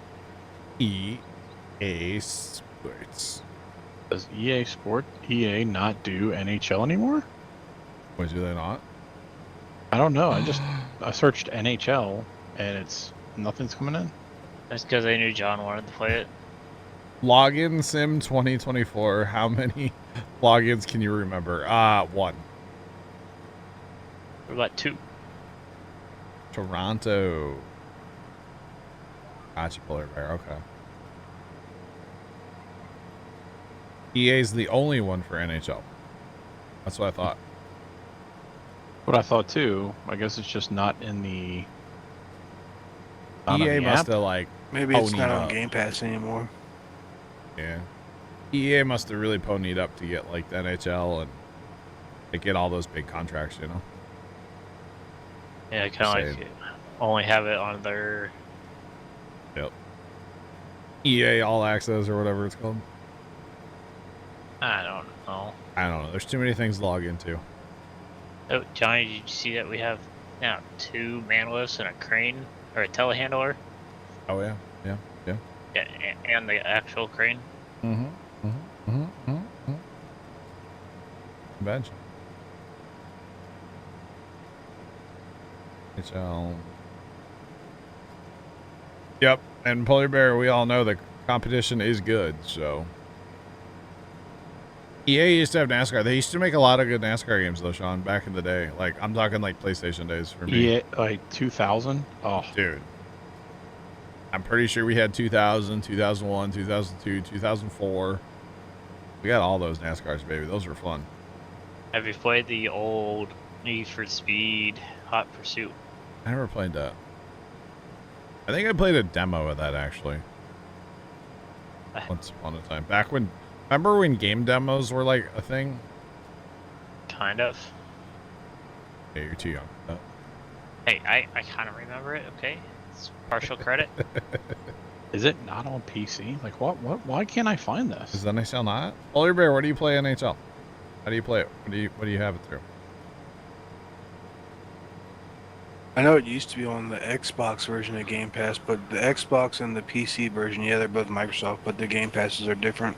EA Sports. Does EA not do NHL anymore? Why do they not? I don't know. I searched NHL and nothing's coming in. That's because they knew John wanted to play it. Login Sim 2024. How many logins can you remember? One. What about 2? Toronto. Gotcha, Polar Bear. Okay. EA's the only one for NHL. That's what I thought. What I thought too. I guess it's just not in the. Not on EA the must app. have like. Maybe it's ponied not on up. Game Pass anymore. Yeah. EA must have really ponied up to get like the NHL and to get all those big contracts, you know? Yeah, kind of like only have it on their. Yep. EA All Access or whatever it's called. I don't know. I don't know. There's too many things to log into. Oh, Johnny, did you see that we have now 2 man lifts and a crane or a telehandler? Oh, yeah. Yeah. Yeah. Yeah, and the actual crane. Bench. NHL. Yep. And Polar Bear, we all know the competition is good, so. EA used to have NASCAR. They used to make a lot of good NASCAR games, though, Sean, back in the day. Like, I'm talking like PlayStation days for me. EA, like 2000. Oh, Dude. I'm pretty sure we had 2000, 2001, 2002, 2004. We got all those NASCARs, baby. Those were fun. Have you played the old Need for Speed Hot Pursuit? I never played that. I think I played a demo of that, actually. Once upon a time. Back when... Remember when game demos were, like, a thing? Kind of. Yeah, you're too young for that. Hey, I kind of remember it, okay? It's partial credit. is it not on PC? Like what? Why can't I find this? Is NHL not? Polar Bear, where do you play NHL? How do you play it? What do you have it through? I know it used to be on the Xbox version of Game Pass, but the Xbox and the PC version, yeah, they're both Microsoft, but the Game Passes are different.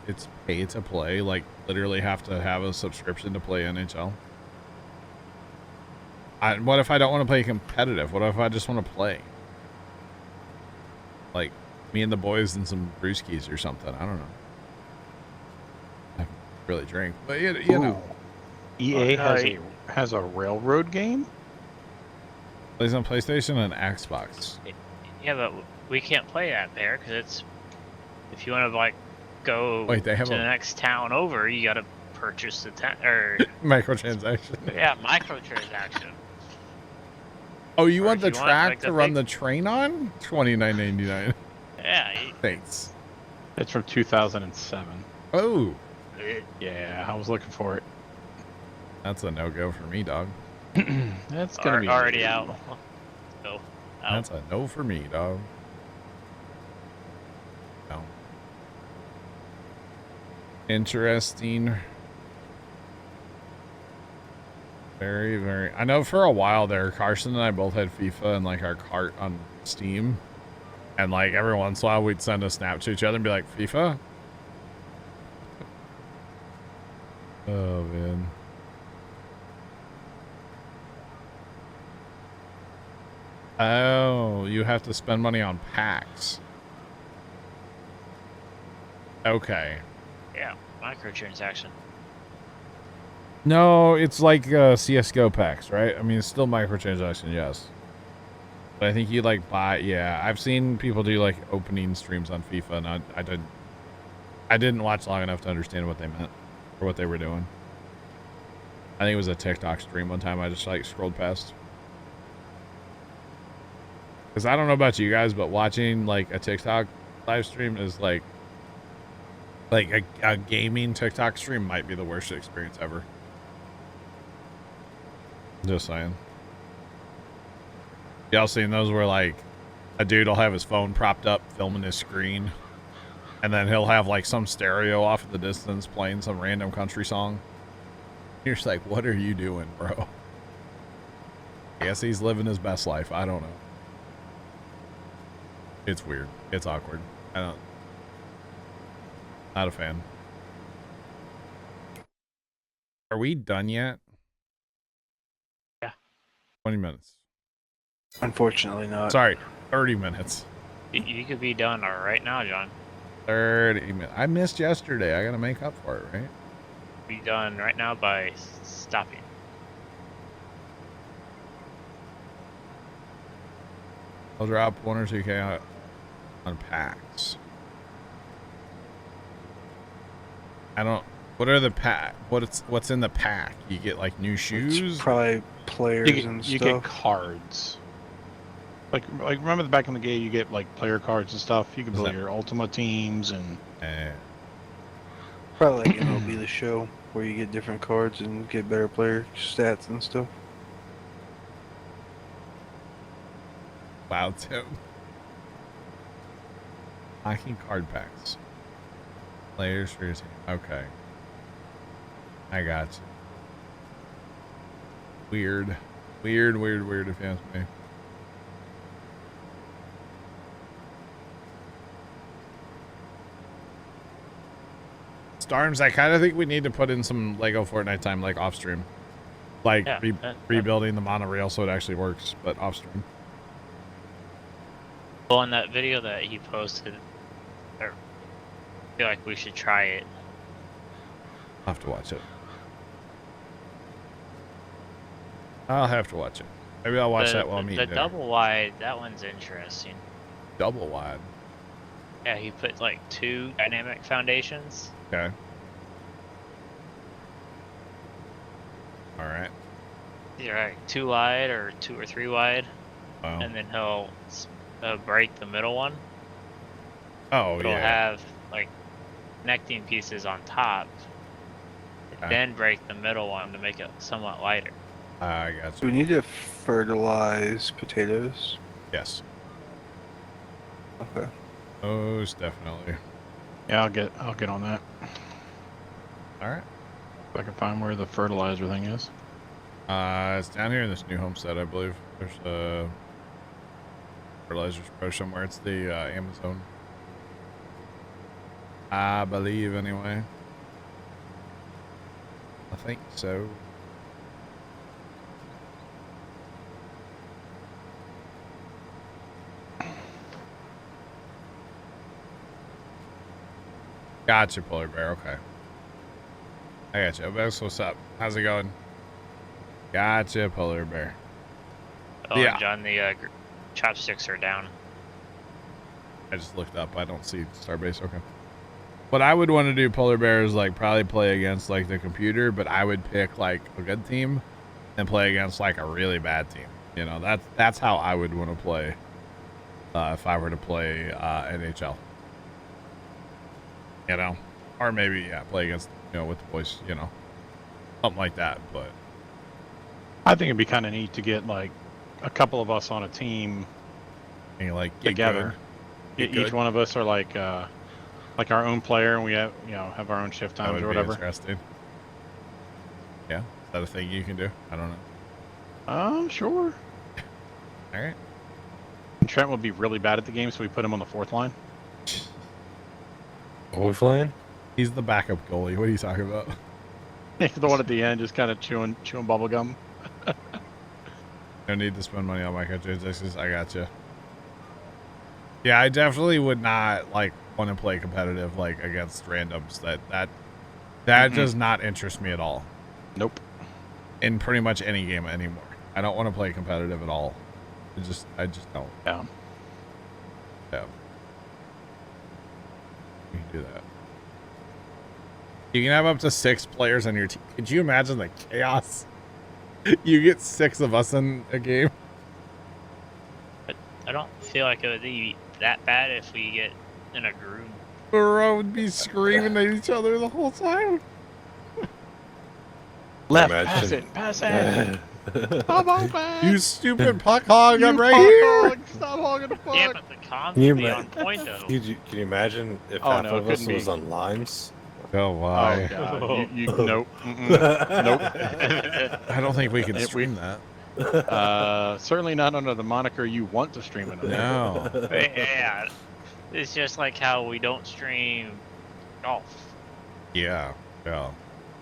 It's pay to play. Like, literally have to have a subscription to play NHL. What if I don't want to play competitive? What if I just want to play? Like, me and the boys and some brewskis or something. I don't know. I don't really drink, but you know. EA has a railroad game. Plays on PlayStation and Xbox. Yeah, but we can't play that there because it's. If you want to like go Wait, they have to a the next town over, you got to purchase the or microtransaction. yeah, microtransaction. Oh, you Or want if the you want, track like, to the run big- the train on? $29.99. Yeah. Thanks. It's from 2007. Oh, Yeah, I was looking for it. that's a no-go for me, dog. That's gonna be already out. So, That's a no for me, dog. No. Interesting. Very, very. I know for a while there, Carson and I both had FIFA and like our cart on Steam. And like every once in a while we'd send a snap to each other and be like, FIFA? Oh, man. Oh, you have to spend money on packs. Okay. Yeah, microtransaction. No, it's like CSGO packs, right? I mean, it's still microtransaction, yes. But I think you like buy, yeah. I've seen people do like opening streams on FIFA, and I didn't watch long enough to understand what they meant or what they were doing. I think it was a TikTok stream one time. I just like scrolled past. Because I don't know about you guys, but watching like a TikTok live stream is like a gaming TikTok stream might be the worst experience ever. Just saying. Y'all seen those where like a dude will have his phone propped up filming his screen, and then he'll have like some stereo off in the distance playing some random country song? You're just like, what are you doing, bro? I guess he's living his best life. I don't know. It's weird. It's awkward. Not a fan. Are we done yet? Yeah. 20 minutes. Unfortunately not. Sorry, 30 minutes. You could be done right now, John. 30 minutes. I missed yesterday. I gotta make up for it, right? Be done right now by stopping. I'll drop 1 or 2K on packs. I don't. What are the pack? What's in the pack? You get like new shoes. It's probably players and You stuff. get cards. Like remember back in the game, you get like player cards and stuff. You can Is build that- your Ultima teams and Probably like MLB The Show, where you get different cards and get better player stats and stuff. Wow, Tim. Lacking card packs. Players for your team. Okay. I got you. Weird. Weird if you ask me. Starms, I kind of think we need to put in some Lego Fortnite time, like off stream. Like Yeah, rebuilding the monorail so it actually works, but off stream. Well, in that video that he posted, I feel like we should try it. I'll have to watch it. I'll have to watch it. Maybe I'll watch that while I'm eating The dinner. double wide, that one's interesting. Double wide. Yeah, he put like 2 dynamic foundations. Okay. All right. Either like 2 wide or 2 or 3 wide, Wow. and then he'll break the middle one. Oh It'll yeah. have like connecting pieces on top, Okay. then break the middle one to make it somewhat lighter. I got Do you. we need to fertilize potatoes? Yes. Okay. Most definitely. yeah, I'll get on that. All right. If I can find where the fertilizer thing is. It's down here in this new homestead, I believe. There's a fertilizer pro somewhere. It's the Amazon. I believe, anyway. I think so. Gotcha, Polar Bear. Okay. I gotcha. That's what's up. How's it going? Gotcha, Polar Bear. Oh, Yeah. and John, the chopsticks are down. I just looked up. I don't see Starbase. Okay. What I would want to do, Polar Bear, is like probably play against like the computer, but I would pick like a good team and play against like a really bad team. You know, that's how I would want to play if I were to play NHL. You know, or maybe play against with the boys. You know, something like that. But I think it'd be kind of neat to get like a couple of us on a team and, like get together. good. Get Each good. one of us are like Like our own player, and we have have our own shift That times would or be whatever. interesting. Yeah, is that a thing you can do? I don't know. Sure. All right. And Trent would be really bad at the game, so we put him on the 4th line. Are we flying? He's the backup goalie. What are you talking about? The one at the end, just kind of chewing bubble gum. No need to spend money on microtransactions. I gotcha. Yeah, I definitely would not like want to play competitive like against randoms. That does not interest me at all. Nope. In pretty much any game anymore. I don't want to play competitive at all. I just don't. Yeah. Yeah. You can do that. You can have up to 6 players on your team. Could you imagine the chaos? You get 6 of us in a game. But I don't feel like it would be that bad if we get in a group. Bro would be screaming at each other the whole time. Left, Imagine. pass it. Stop open. You stupid puck hog, I'm You right fuck here. hog, stop hogging the puck. Yeah, but the comms Can you would be ima- on point though. Can you imagine if Oh, half no, it of us couldn't was be. on limes? Oh, Oh why? god. Nope. Nope. I don't think we can If we- stream that. Certainly not under the moniker you want to stream it under. No. Yeah, it's just like how we don't stream golf. Yeah. Yeah.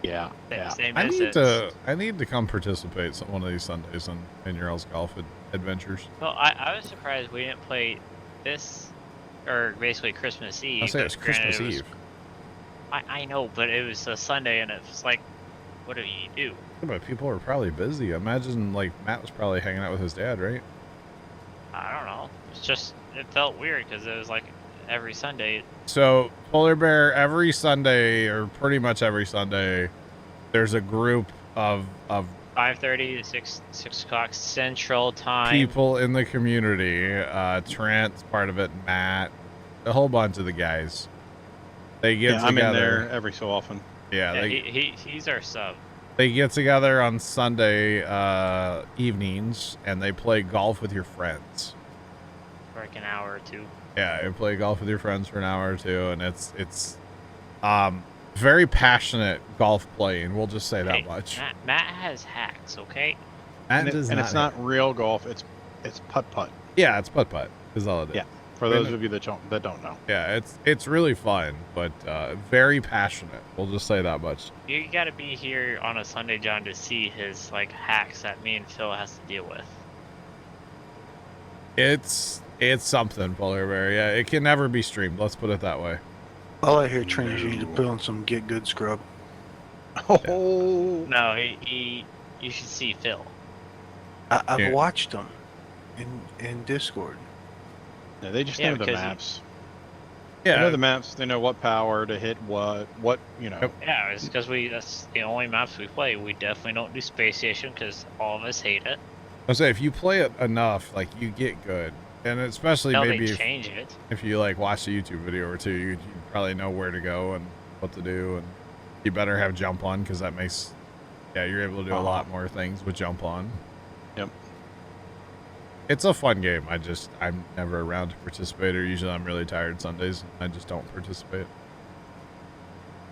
Yeah. Yeah. Same I distance. need to come participate one of these Sundays in your all's golf adventures. Well, I was surprised we didn't play this, or basically Christmas Eve. I'll say but it's granted Christmas it was- Eve. I know, but it was a Sunday, and it's like, what do you do? Yeah, but people are probably busy. Imagine like Matt was probably hanging out with his dad, right? I don't know. It's just it felt weird because it was like every Sunday. So Polar Bear, every Sunday or pretty much every Sunday, there's a group of 5:30 to 6 o'clock Central Time. people in the community. Trent's part of it, Matt, a whole bunch of the guys. They get Yeah, I'm together. in there every so often. Yeah, Yeah, he's our sub. they get together on Sunday evenings and they play golf with your friends. For like an hour or two. Yeah, you play golf with your friends for an hour or two, and it's very passionate golf playing. We'll just say that Hey, much. Matt has hacks, okay? Matt And, does and it's not real golf. It's putt. Yeah, it's putt putt. Is all it is. Yeah. For those of you that don't know. Yeah, it's really fun, but very passionate. We'll just say that much. You gotta be here on a Sunday, John, to see his like hacks that me and Phil has to deal with. It's something, Polar Bear. Yeah, it can never be streamed. Let's put it that way. All I hear trainers you need to put on some get good scrub. Oh. No, you should see Phil. I've Yeah. watched them in Discord. Yeah, they just Yeah, know the because maps. They know Yeah, the maps. They know what power to hit what you know. Yep. Yeah, it's because that's the only maps we play. We definitely don't do Space Station because all of us hate it. I say if you play it enough, like you get good, and especially Until maybe they change it. if you like watch a YouTube video or two, you probably know where to go and what to do, and you better have jump on because that makes you're able to do a lot more things with jump on. Yep. It's a fun game. I'm never around to participate, or usually I'm really tired Sundays. I just don't participate.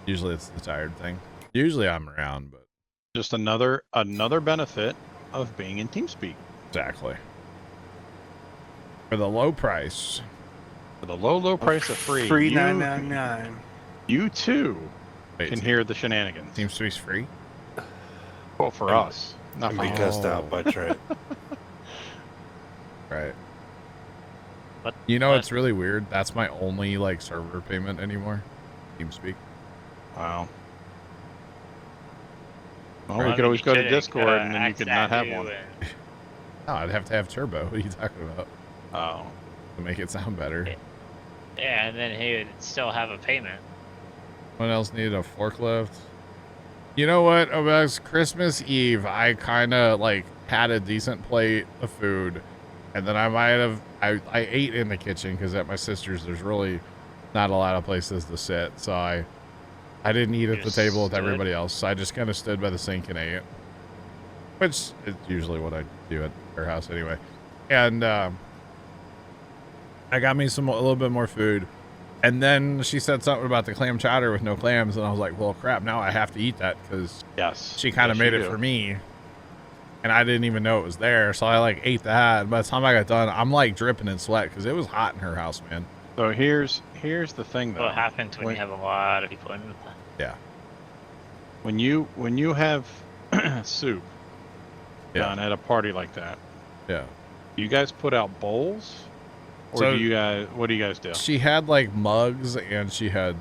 Usually it's the tired thing. Usually I'm around, but Just another benefit of being in TeamSpeak. exactly for the low price. For the low price of free. Free you- $9.99. You too Wait, can hear the shenanigans. Seems to be free. Well, for us, not And for be you. cussed out by Trent. Right. But You know, it's really weird. That's my only like server payment anymore. TeamSpeak. Wow. Well, Right. we could always go to Should've, Discord and then you asked could not have Adu one. and- No, I'd have to have turbo. What are you talking about? Oh. To make it sound better. Yeah, and then he would still have a payment. What else needed a forklift? You know what? About Christmas Eve, I kind of like had a decent plate of food, and then I might have I ate in the kitchen because at my sister's there's really not a lot of places to sit, so I didn't eat at the Just table with stood? everybody else. So I just kind of stood by the sink and ate, which is usually what I do at their house anyway. And I got me a little bit more food. And then she said something about the clam chowder with no clams, and I was like, well, crap, now I have to eat that because Yes. she kind of made it for me. And I didn't even know it was there, so I like ate that. And by the time I got done, I'm like dripping in sweat because it was hot in her house, man. So here's the thing though. What happens when you have a lot of people in with that? Yeah. When you have soup done at a party like that, Yeah. do you guys put out bowls, or So- what do you guys do? She had like mugs and she had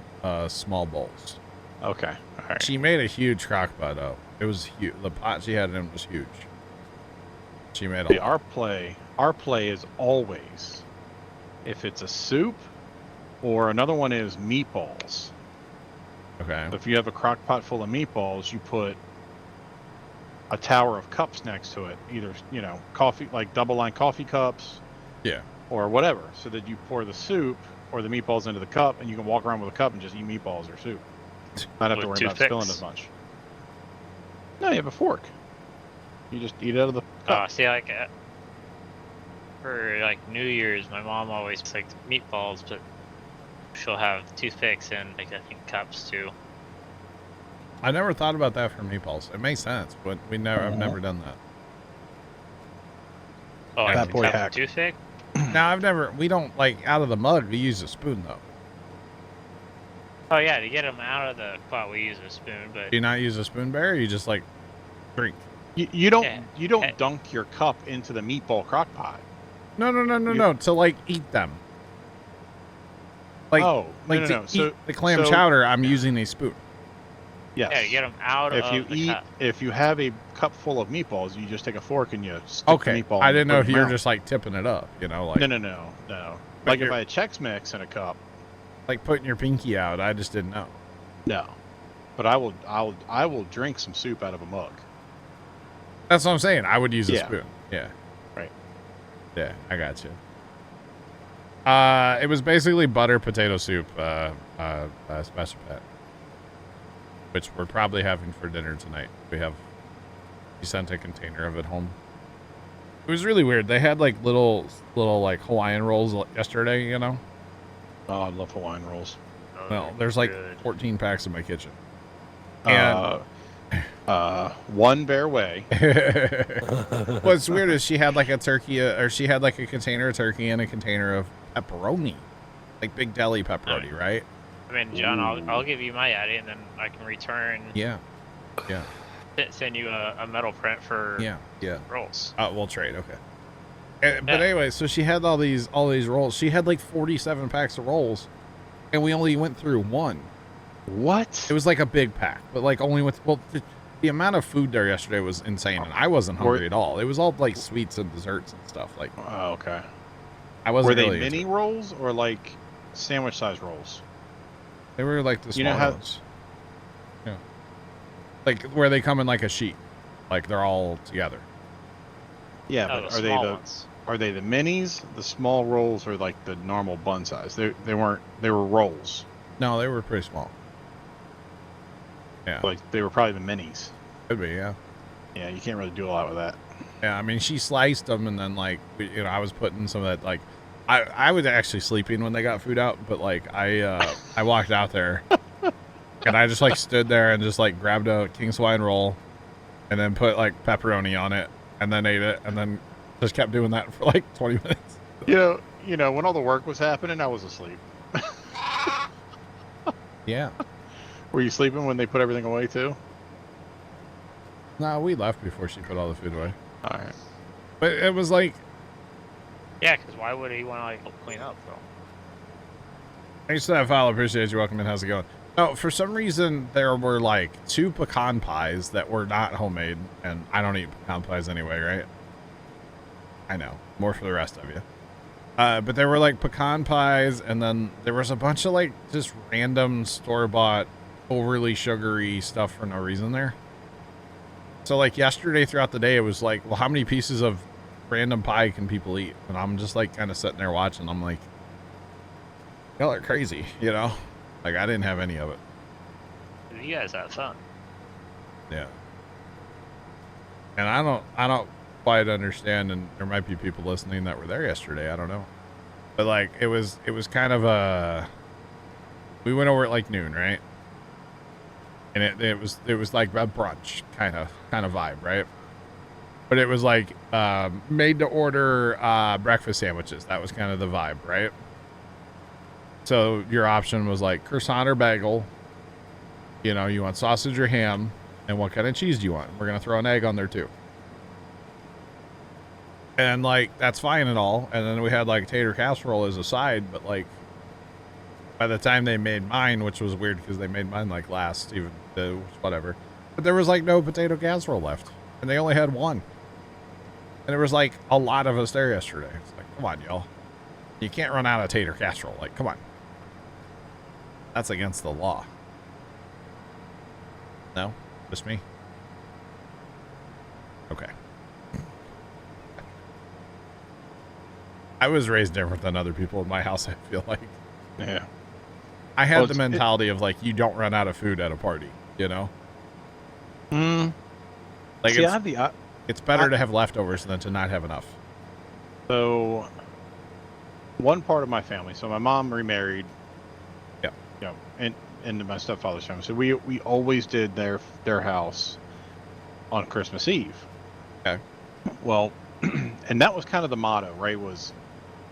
small bowls. Okay, all right. She made a huge crock pot though. It was huge. The pot she had in was huge. She made a See, lot. our play is always, if it's a soup, or another one is meatballs. Okay. If you have a crock pot full of meatballs, you put a tower of cups next to it, either coffee, like double line coffee cups, Yeah. or whatever, so that you pour the soup or the meatballs into the cup, and you can walk around with a cup and just eat meatballs or soup. Not have to With worry about toothpicks? spilling as much. No, you have a fork. You just eat it out of the Oh, cup. see, like for like New Year's, my mom always like meatballs, but she'll have toothpicks and like I think cups too. I never thought about that for meatballs. It makes sense, but I've never done that. Oh, That like boy cup and hack. toothpick. Now we don't like out of the mug. We use a spoon though. Oh yeah, to get them out of the pot, we use a spoon, but Do you not use a spoon, Bear? Or you just like drink? You don't Yeah. dunk your cup into the meatball crock pot. No. To like eat them. Like, oh, like no. to eat So the clam so- chowder, I'm using a spoon. yes. yeah, to get them out If of you the eat, cup. if you have a cup full of meatballs, you just take a fork and you stick the Okay. meatball. I and didn't put know it if in you your were mouth. just like tipping it up, like No. But Like if you're- I had Chex Mix in a cup, like putting your pinky out. I just didn't know. no. But I will drink some soup out of a mug. That's what I'm saying. I would use a Yeah. spoon. Yeah. Right. Yeah, I got you. It was basically butter potato soup, special pet, which we're probably having for dinner tonight. She sent a container of it home. It was really weird. They had like little like Hawaiian rolls yesterday, Oh, I love Hawaiian rolls. Oh, Well, they're there's like good. 14 packs in my kitchen. And One bear way. what's weird is she had like a turkey, or she had like a container of turkey and a container of pepperoni, like big deli pepperoni, right? I mean, John, I'll give you my Addy, and then I can return. Yeah. Send you a metal print for Yeah. rolls. We'll trade. Okay. But Yeah. anyway, so she had all these rolls. She had like 47 packs of rolls, and we only went through one. What? It was like a big pack, but like only with the amount of food there yesterday was insane, and I wasn't hungry at all. It was all like sweets and desserts and stuff. Like Oh, okay. I wasn't. Were they really into mini it. rolls or like sandwich size rolls? They were like the small You know how- ones. Yeah. Like where they come in like a sheet, like they're all together. Yeah, Oh, but the are they small the ones. are they the minis, the small rolls, or like the normal bun size? They weren't. They were rolls. No, they were pretty small. Yeah, Like they were probably the minis. could be. Yeah. Yeah, you can't really do a lot with that. Yeah, I mean, she sliced them, and then like I was putting some of that. Like, I was actually sleeping when they got food out, but like I walked out there, and I just like stood there and just like grabbed a king swine roll, and then put like pepperoni on it, and then ate it, and then just kept doing that for like 20 minutes. You know, when all the work was happening, I was asleep. Yeah. Were you sleeping when they put everything away too? No, we left before she put all the food away, All right. but it was like Yeah, because why would he want to like help clean up though? thanks to that file. Appreciate you. Welcome in. How's it going? No, for some reason there were like 2 pecan pies that were not homemade, and I don't eat pecan pies anyway, right? I know, more for the rest of you. But there were like pecan pies, and then there was a bunch of like just random store-bought, overly sugary stuff for no reason there. So like yesterday throughout the day, it was like, well, how many pieces of random pie can people eat? And I'm just like kind of sitting there watching. I'm like, y'all are crazy, you know? Like I didn't have any of it. You guys have fun. Yeah. And I don't quite understand, and there might be people listening that were there yesterday. I don't know. But like it was kind of a We went over at like noon, right? And it was like a brunch kind of vibe, right? But it was like made to order breakfast sandwiches. That was kind of the vibe, right? So your option was like croissant or bagel. You know, you want sausage or ham, and what kind of cheese do you want? We're gonna throw an egg on there too. And like that's fine and all. And then we had like tater casserole as a side, but like by the time they made mine, which was weird because they made mine like last, even whatever. But there was like no potato casserole left, and they only had one. And there was like a lot of us there yesterday. It's like, come on, y'all. You can't run out of tater casserole. Like, come on. That's against the law. No? Just me? Okay. I was raised different than other people in my house, I feel like. Yeah. I had the mentality of like, you don't run out of food at a party, you know? Like, See, it's better to have leftovers than to not have enough. So, one part of my family, so my mom remarried. Yeah. You know, into my stepfather's family. So we always did their house on Christmas Eve. Okay. Well, and that was kind of the motto, right? Was,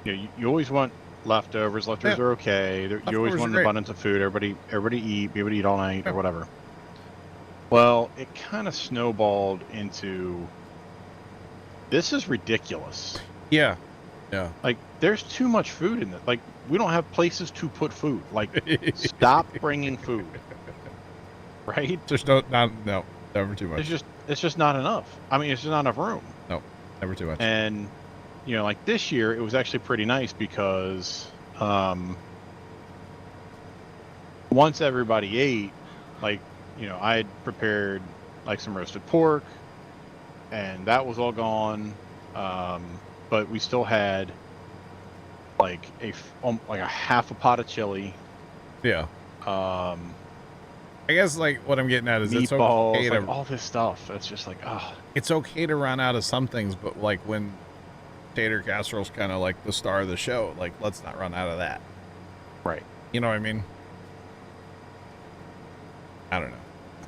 you know, you always want leftovers. Leftovers are okay. You always want an abundance of food. Everybody eat. Be able to eat all night or whatever. Well, it kind of snowballed into, this is ridiculous. Yeah. Yeah. Like, there's too much food in it. Like, we don't have places to put food. Like, stop bringing food. Right? Just no, never too much. It's just not enough. I mean, it's just not enough room. No, never too much. And, you know, like this year, it was actually pretty nice because once everybody ate, like, you know, I had prepared like some roasted pork, and that was all gone. But we still had like a half a pot of chili. Yeah. I guess like what I'm getting at is meatballs, it's okay like all this stuff. It's just like, it's okay to run out of some things, but like when tater casserole's kind of like the star of the show, like let's not run out of that. Right. You know what I mean? I don't know.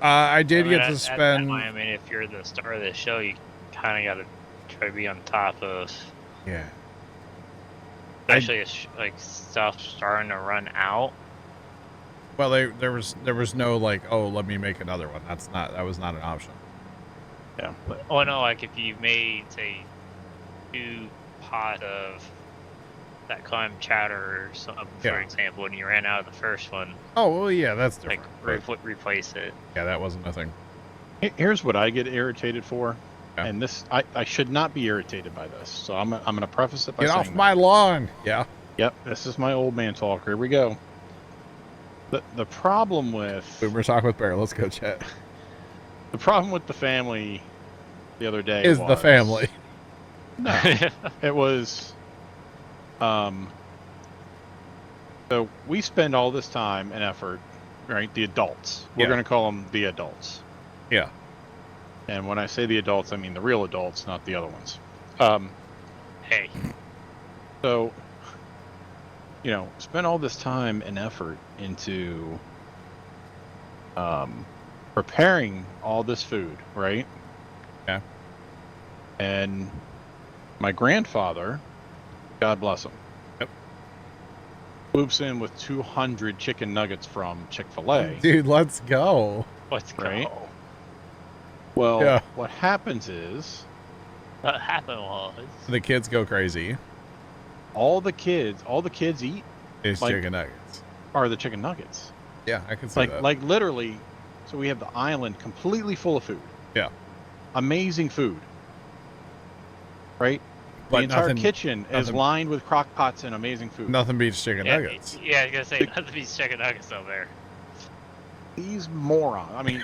I did get to spend. At that point, I mean, if you're the star of the show, you kind of got to try to be on top of. Yeah. Especially like stuff starting to run out. Well, there was no like, oh, let me make another one. That was not an option. Yeah. But, oh no, like if you made say 2 pot of that clam chowder or something, for example, and you ran out of the first one. Oh well, yeah, that's different. Like replace it. Yeah, that wasn't a thing. Here's what I get irritated for, and this I should not be irritated by this. So I'm gonna preface it by saying, get off my lawn. Yeah. Yep, this is my old man talk. Here we go. The problem with Boomer Talk with Bear. Let's go, chat. The problem with the family the other day is the family. No, it was. So we spend all this time and effort, right? The adults. We're going to call them the adults. Yeah. And when I say the adults, I mean the real adults, not the other ones. Hey. So, you know, spend all this time and effort into preparing all this food, right? Yeah. And my grandfather, God bless him, swoops in with 200 chicken nuggets from Chick-fil-A. Dude, let's go. Let's go. Right? Well, what happens is... What happened was... The kids go crazy. All the kids eat... Is like, chicken nuggets. Are the chicken nuggets. Yeah, I can see that. Like literally, so we have the island completely full of food. Yeah. Amazing food. Right? But the entire kitchen is lined with crock pots and amazing food. Nothing beats chicken nuggets. Yeah, I was gonna say nothing beats chicken nuggets over there. These morons. I mean,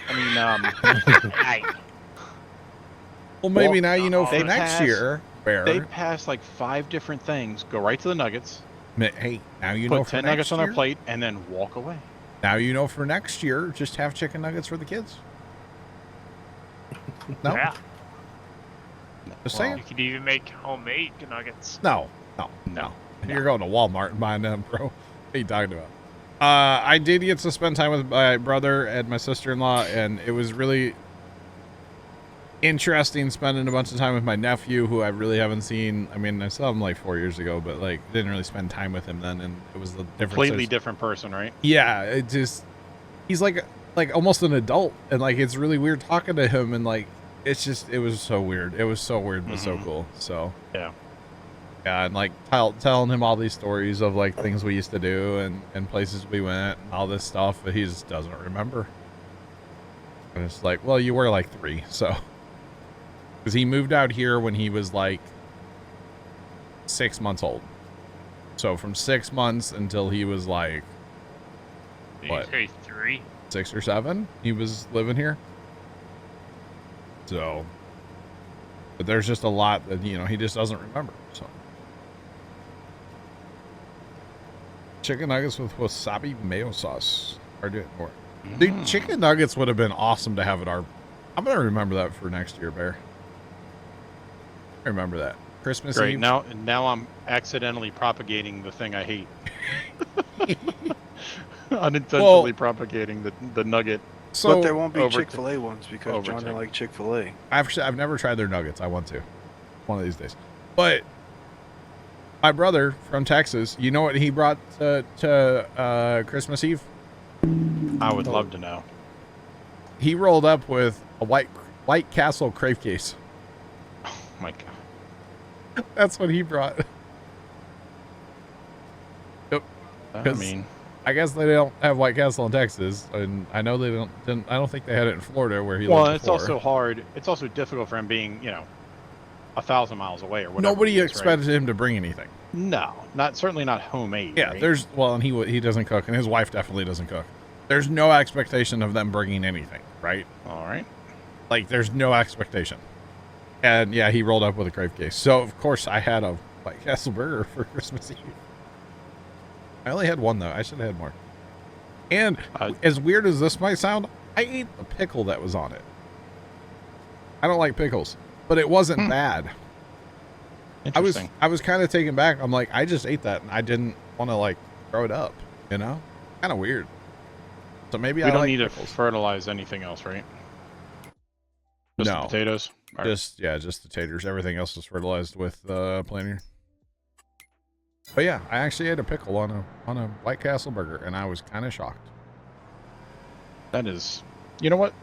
well, maybe now you know for next year. They pass like 5 different things. Go right to the nuggets. Hey, now you know. Put 10 nuggets on their plate and then walk away. Now you know for next year. Just have chicken nuggets for the kids. No. Yeah. Just saying. You could even make homemade nuggets. No. You're going to Walmart and buying them, bro. What are you talking about? I did get to spend time with my brother and my sister-in-law, and it was really interesting spending a bunch of time with my nephew, who I really haven't seen. I mean, I saw him like 4 years ago, but like didn't really spend time with him then, and it was a different, completely different person, right? Yeah, it just he's like almost an adult, and like it's really weird talking to him, and like it was so weird. It was so weird, but so cool. So yeah. Yeah, and like telling him all these stories of like things we used to do and places we went and all this stuff, but he just doesn't remember. And it's like, well, you were like 3, so because he moved out here when he was like 6 months old. So from 6 months until he was like what? 3. 6 or 7, he was living here. So, but there's just a lot that he just doesn't remember. So. Chicken nuggets with wasabi mayo sauce are doing more. Dude, chicken nuggets would have been awesome to have at our. I'm gonna remember that for next year, Bear. I remember that Christmas Great. Eve. Now I'm accidentally propagating the thing I hate. Unintentionally propagating the nugget. So, but there won't be over- Chick-fil-A ones because John overtime. didn't like Chick-fil-A. I've never tried their nuggets. I want to, one of these days. But my brother from Texas, you know what he brought to Christmas Eve? I would love to know. He rolled up with a White Castle crave case. Oh my god. That's what he brought. Yep. I 'Cause mean, I guess they don't have White Castle in Texas, and I know they didn't. I don't think they had it in Florida where he well, lived it's before. also hard. It's also difficult for him being, 1,000 miles away or whatever. Nobody it is, expected him to bring anything. Right? No, certainly not homemade. Yeah, right? and he doesn't cook, and his wife definitely doesn't cook. There's no expectation of them bringing anything, right? All right. Like there's no expectation. And yeah, he rolled up with a crave case. So of course I had a White Castle burger for Christmas Eve. I only had one though. I should have had more. And as weird as this might sound, I ate the pickle that was on it. I don't like pickles, but it wasn't bad. Interesting. I was kind of taken back. I'm like, I just ate that and I didn't want to like throw it up, Kind of weird. So maybe we I don't like need pickles. to fertilize anything else, right? Just No. the potatoes. All right. Just the taters. Everything else is fertilized with planer. But yeah, I actually ate a pickle on a White Castle burger, and I was kind of shocked. That is, you know what?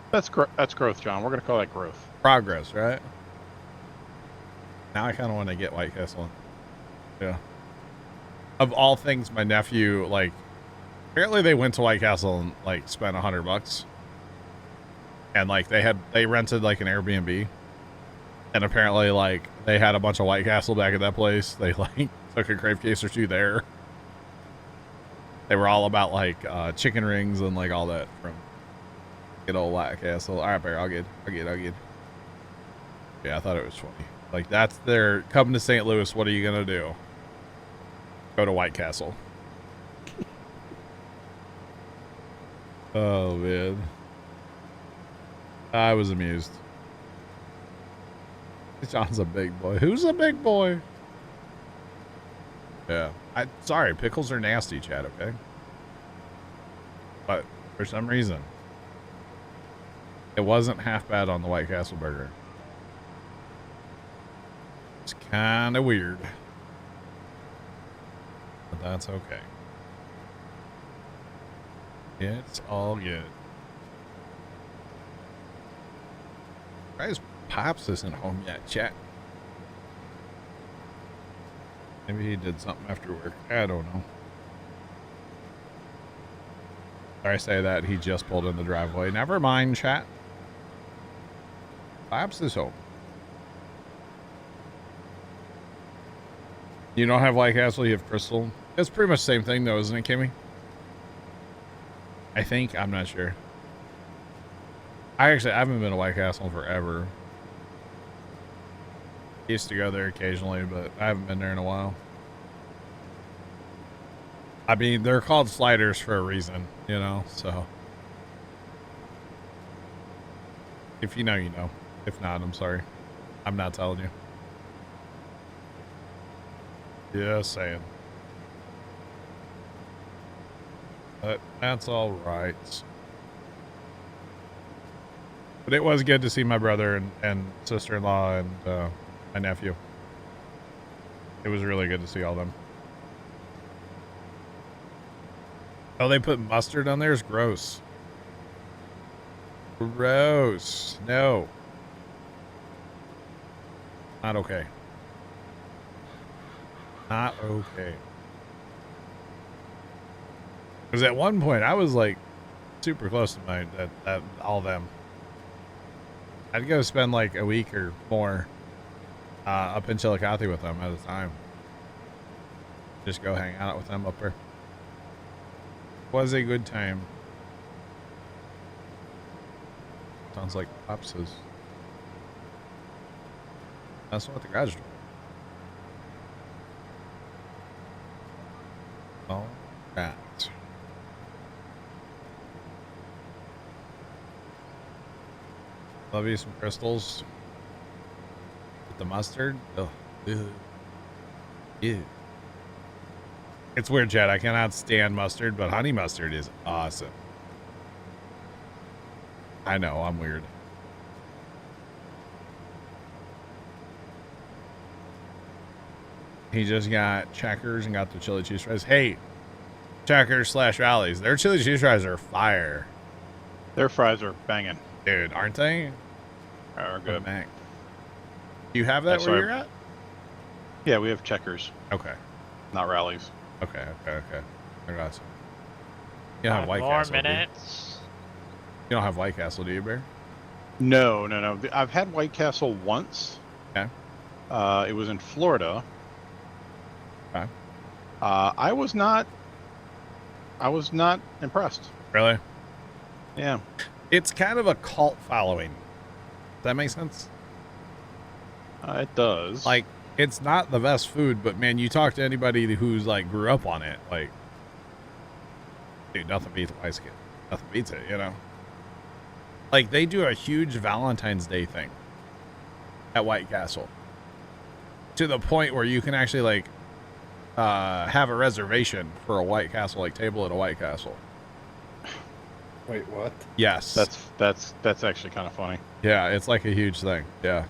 That's growth, John. We're gonna call that growth. Progress, right? Now I kind of want to get White Castle. Yeah. Of all things, my nephew apparently they went to White Castle and like spent $100, and like they rented like an Airbnb, and apparently like they had a bunch of White Castle back at that place. They like took a crave case or 2 there. They were all about like chicken rings and like all that from good old White Castle. All right, Bear, I'll get. Yeah, I thought it was funny. Like they're coming to St. Louis. What are you gonna do? Go to White Castle. Oh man, I was amused. John's a big boy. Who's a big boy? Yeah. Sorry, pickles are nasty, Chad, okay? But for some reason, it wasn't half bad on the White Castle burger. It's kind of weird. But that's okay. It's all good. Guys, Pops isn't home yet, chat. Maybe he did something after work. I don't know. I say that he just pulled in the driveway. Never mind, chat. Pops is home. You don't have White Castle, you have Crystal. It's pretty much the same thing though, isn't it, Kimmy? I think. I'm not sure. I haven't been to White Castle in forever. Used to go there occasionally, but I haven't been there in a while. I mean, they're called sliders for a reason, so. If you know, you know. If not, I'm sorry. I'm not telling you. Just saying. But that's all right. But it was good to see my brother and sister-in-law and my nephew. It was really good to see all them. Oh, they put mustard on there? It's gross. Gross. No. Not okay. Not okay. Because at one point I was like super close to my all them. I'd go spend like a week or more up in Chillicothe with them at a time. Just go hang out with them up there. Was a good time. Sounds like Pops's. That's not the garage door. All right. Love you some crystals. With the mustard. Oh, ew. Ew. It's weird, Chad. I cannot stand mustard, but honey mustard is awesome. I know, I'm weird. He just got Checkers and got the chili cheese fries. Hey, Checkers / Rallies. Their chili cheese fries are fire. Their fries are banging. Dude, aren't they? Are good. Mac. Do you have that where you're at? Yeah, we have Checkers. Okay. Not Rallies. Okay. I got you. You don't have White Castle. Minutes. You don't have White Castle, do you, Bear? No. I've had White Castle once. Okay. It was in Florida. Okay. I was not impressed. Really? Yeah. It's kind of a cult following. Does that make sense? It does. Like, it's not the best food, but man, you talk to anybody who's like grew up on it, like, dude, nothing beats White Castle. Nothing beats it, you know? Like, they do a huge Valentine's Day thing at White Castle. To the point where you can actually, like, have a reservation for a White Castle, like, table at a White Castle. Wait, what? Yes. That's actually kind of funny. Yeah, it's like a huge thing. Yeah.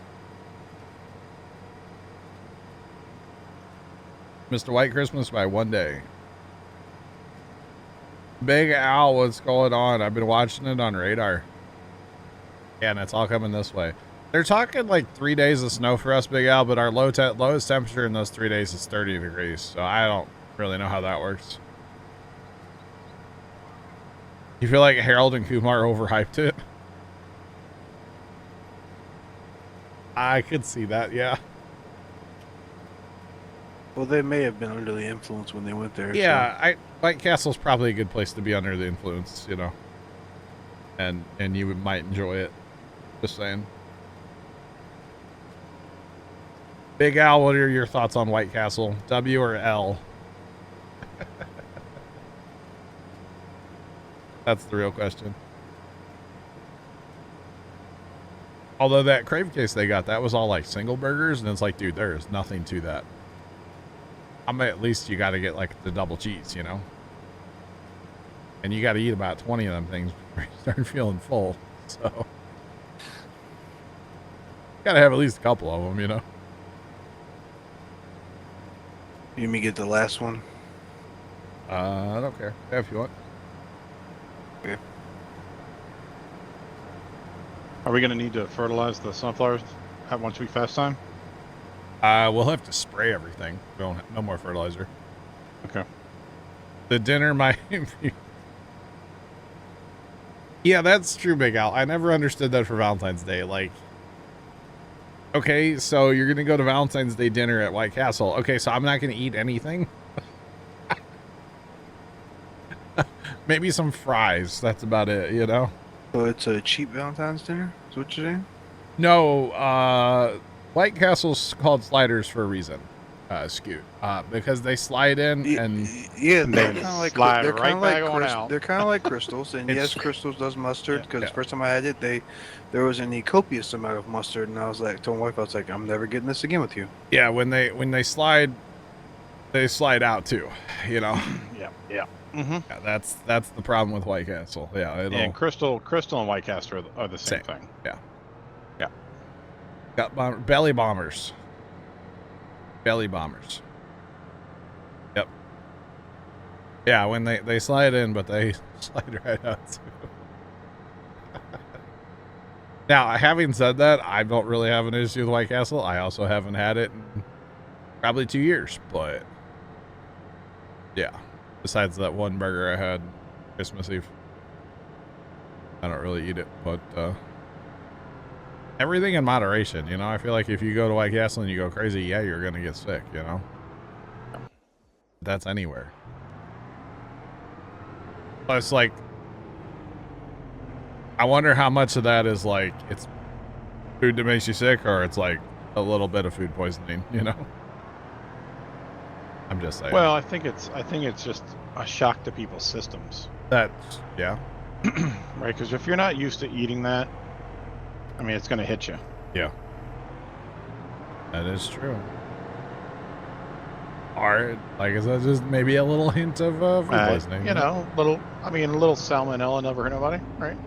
Mr. White Christmas by one day. Big Al, what's going on? I've been watching it on radar. Yeah, and it's all coming this way. They're talking like 3 days of snow for us, Big Al, but our lowest temperature in those 3 days is 30 degrees. So I don't really know how that works. You feel like Harold and Kumar overhyped it? I could see that, yeah. Well, they may have been under the influence when they went there. Yeah, White Castle's probably a good place to be under the influence, you know. And you might enjoy it. Just saying. Big Al, what are your thoughts on White Castle? W or L? That's the real question. Although that crave case they got, that was all like single burgers, and it's like, dude, there is nothing to that. I mean, at least you got to get like the double cheese, you know? And you got to eat about 20 of them things before you start feeling full. So, got to have at least a couple of them, you know? You may get the last one. I don't care. Yeah, if you want. Okay. Are we going to need to fertilize the sunflowers at 1 week fast time? We'll have to spray everything. We don't have, no more fertilizer. Okay. The dinner might be... Yeah, that's true, Big Al. I never understood that for Valentine's Day. Like, okay, so you're going to go to Valentine's Day dinner at White Castle. Okay, so I'm not going to eat anything? Maybe some fries. That's about it, you know? So it's a cheap Valentine's dinner? Is what you're saying? No, White Castle's called sliders for a reason, Scoot. Because they slide in and... Yeah, they're Then kind of like slide they're right kind of back like on out. they're kind of like crystals, and It's- yes, crystals does mustard. Because Yeah. the first time I had it, there was a copious amount of mustard, and I was like, told my wife, I was like, I'm never getting this again with you. Yeah, when they slide they slide out too, you know. Yeah. Mm-hmm. Yeah, that's the problem with White Castle. Yeah, And Crystal and White Castle are the same thing. Yeah. Yeah. Got belly bombers. Belly bombers. Yep. Yeah, when they slide in, but they slide right out too. Now, having said that, I don't really have an issue with White Castle. I also haven't had it in probably 2 years, but yeah. Besides that one burger I had Christmas Eve, I don't really eat it, but everything in moderation, you know. I feel like if you go to White Castle and you go crazy, yeah, you're gonna get sick, you know. That's anywhere. Plus, like, I wonder how much of that is like it's food that makes you sick, or it's like a little bit of food poisoning, you know. I'm just saying. Well, I think it's just a shock to people's systems. That's, yeah. Right, because if you're not used to eating that, I mean, it's going to hit you. Yeah. That is true. Or, like, is that just maybe a little hint of food poisoning? You know, a little salmonella never hurt nobody, right?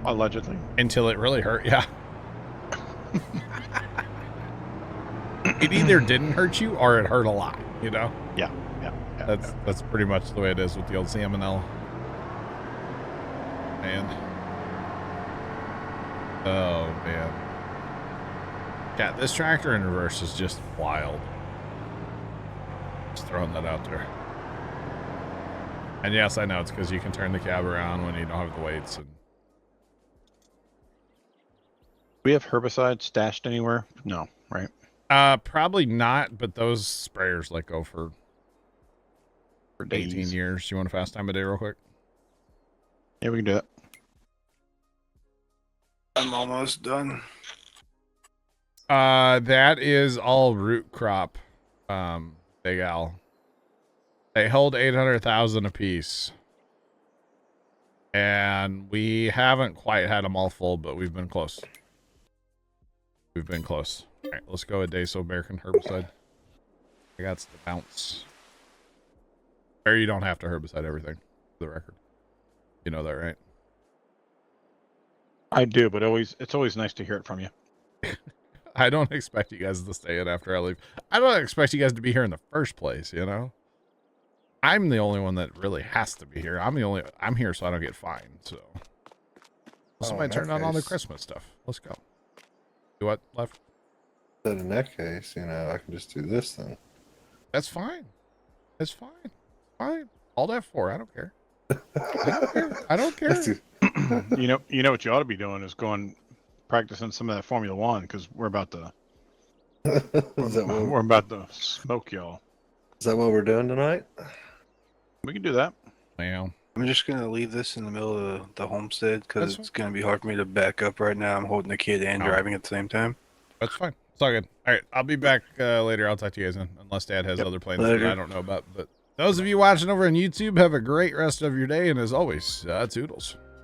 Allegedly. Until it really hurt, yeah. It either didn't hurt you or it hurt a lot, you know? Yeah. That's pretty much the way it is with the old salmonella. Man. Oh, man. Yeah, this tractor in reverse is just wild. Just throwing that out there. And yes, I know it's because you can turn the cab around when you don't have the weights. And We have herbicide stashed anywhere? No, right? probably not, but those sprayers let go for days. 18 years. You want a fast time of day real quick? Yeah, we can do that. I'm almost done. That is all root crop, Big Al. They hold 800,000 a piece. And we haven't quite had them all full, but we've been close. We've been close. All right, let's go with Daso American herbicide. I got the bounce. Or you don't have to herbicide everything, for the record. You know that, right? I do, but it's always nice to hear it from you. I don't expect you guys to stay in after I leave. I don't expect you guys to be here in the first place, you know? I'm the only one that really has to be here. I'm here so I don't get fined, so. Somebody turn on all the Christmas stuff. Let's go. Do what left? But in that case, you know, I can just do this then. That's fine. That's fine. Fine. All that for. I don't care. I don't care. I don't care. You know what you ought to be doing is practicing some of that Formula One, because we're about to smoke y'all. Is that what we're doing tonight? We can do that. Wow. I'm just going to leave this in the middle of the homestead because it's going to be hard for me to back up right now. I'm holding the kid and driving at the same time. That's fine. It's all good. All right. I'll be back later. I'll talk to you guys then, unless Dad has other plans that I don't know about. But those of you watching over on YouTube, have a great rest of your day. And as always, toodles.